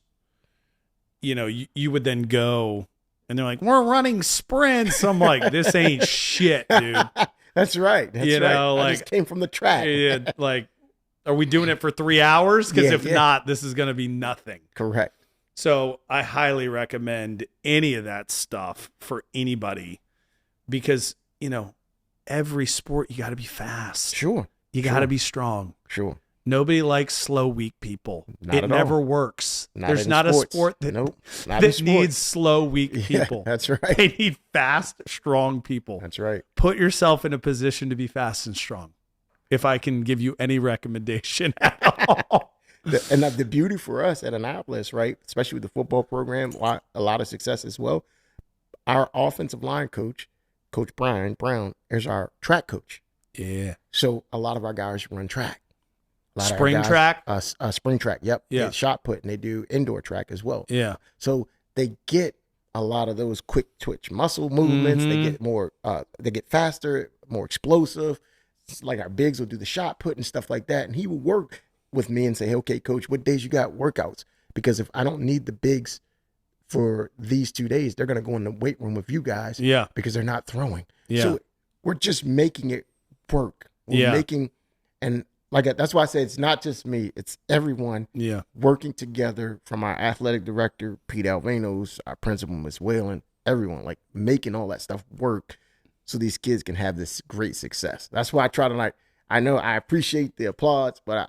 You know, you would then go, and they're like, we're running sprints. I'm like, this ain't shit, dude. That's right. That's you know, right. like, I just came from the track. Yeah, like, are we doing it for 3 hours? Because if not, this is going to be nothing. Correct. So I highly recommend any of that stuff for anybody, because, you know, every sport, you got to be fast. Sure. You got to be strong. Sure. Nobody likes slow, weak people. It never works. There's not a sport that needs slow, weak people. That's right. They need fast, strong people. That's right. Put yourself in a position to be fast and strong. If I can give you any recommendation at all. And the beauty for us at Annapolis, right, especially with the football program, a lot of success as well. Our offensive line coach, Coach Brian Brown, is our track coach. Yeah. So a lot of our guys run track. Spring track? Spring track, yep. Yeah. They shot put, and they do indoor track as well. Yeah. So they get a lot of those quick twitch muscle movements. They get more, they get faster, more explosive. It's like our bigs will do the shot put and stuff like that. And he will work with me and say, hey, okay, coach, what days you got workouts? Because if I don't need the bigs for these 2 days, they're going to go in the weight room with you guys. Yeah. Because they're not throwing. Yeah. So we're just making it work. We're making, and like that's why I say it's not just me, it's everyone working together, from our athletic director, Pete Alvanos, our principal, Ms. Whalen, everyone, like making all that stuff work so these kids can have this great success. That's why I try to, like, I know I appreciate the applause, but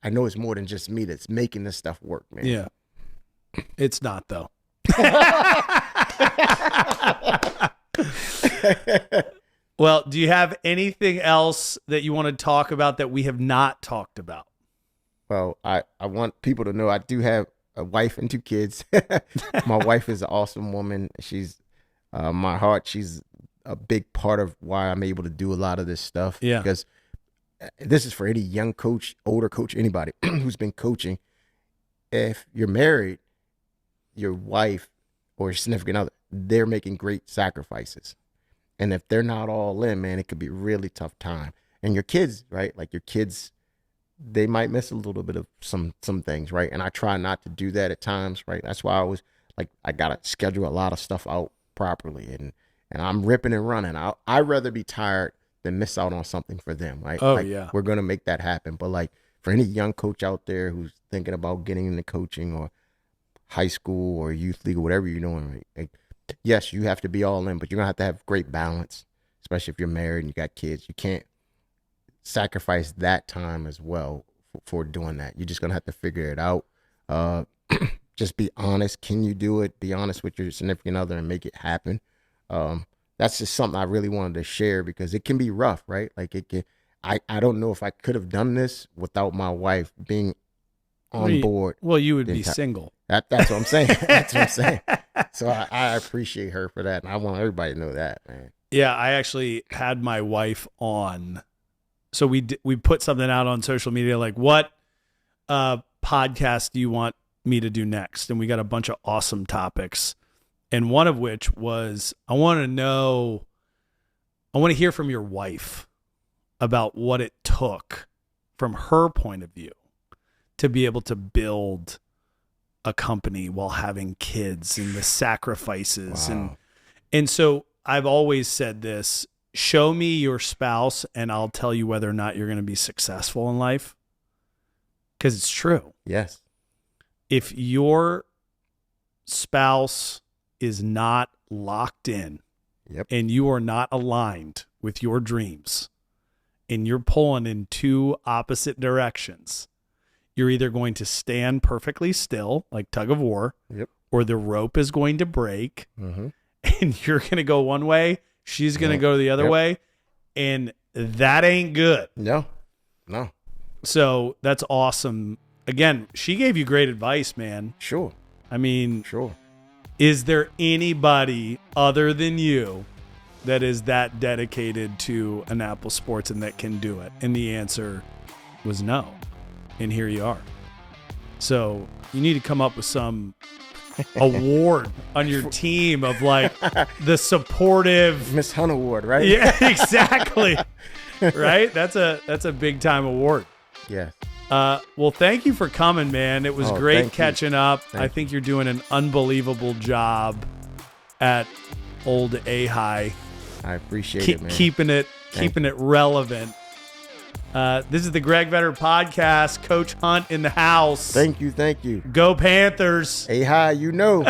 I know it's more than just me that's making this stuff work, man. Yeah. It's not, though. Well, do you have anything else that you want to talk about that we have not talked about? Well, I want people to know I do have a wife and 2 kids. My wife is an awesome woman. She's my heart. She's a big part of why I'm able to do a lot of this stuff. Yeah. Because this is for any young coach, older coach, anybody who's been coaching. If you're married, your wife or significant other, they're making great sacrifices. And if they're not all in, man, it could be a really tough time. And your kids, right? Like your kids, they might miss a little bit of some things, right? And I try not to do that at times, right? That's why I was like, I got to schedule a lot of stuff out properly. And I'm ripping and running. I'd rather be tired than miss out on something for them, right? Oh, like, yeah. We're going to make that happen. But like for any young coach out there who's thinking about getting into coaching or high school or youth league or whatever you're doing, right? Like, yes, you have to be all in, but you're going to have great balance, especially if you're married and you got kids. You can't sacrifice that time as well for doing that. You're just going to have to figure it out. Just be honest. Can you do it? Be honest with your significant other and make it happen. That's just something I really wanted to share because it can be rough, right? Like it can, I don't know if I could have done this without my wife being on board. Well, you would be single. That's what I'm saying. That's what I'm saying. So I appreciate her for that. And I want everybody to know that, man. Yeah. I actually had my wife on. So we put something out on social media, like what podcast do you want me to do next? And we got a bunch of awesome topics. And one of which was, I want to hear from your wife about what it took from her point of view to be able to build a company while having kids and the sacrifices. Wow. And so I've always said this, show me your spouse and I'll tell you whether or not you're going to be successful in life. 'Cause it's true. Yes. If your spouse is not locked in and you are not aligned with your dreams and you're pulling in 2 opposite directions, you're either going to stand perfectly still, like tug of war, Yep. or the rope is going to break, Mm-hmm. and you're going to go one way, she's going to go the other Yep. way, and that ain't good. No. So that's awesome. Again, she gave you great advice, man. Sure. I mean, Sure. is there anybody other than you that is that dedicated to Annapolis sports and that can do it? And the answer was no. And here you are. So you need to come up with some award on your team of like the supportive Miss Hunt Award, right? Yeah, exactly. Right? That's a big time award. Yes. Well, thank you for coming, man. It was great thank you. catching up. Thank I think you're doing an unbelievable job at Old A-High. I appreciate it, man. Keeping it relevant. This is the Greg Vetter Podcast. Coach Hunt in the house. Thank you. Go Panthers. Hey, hi, you know.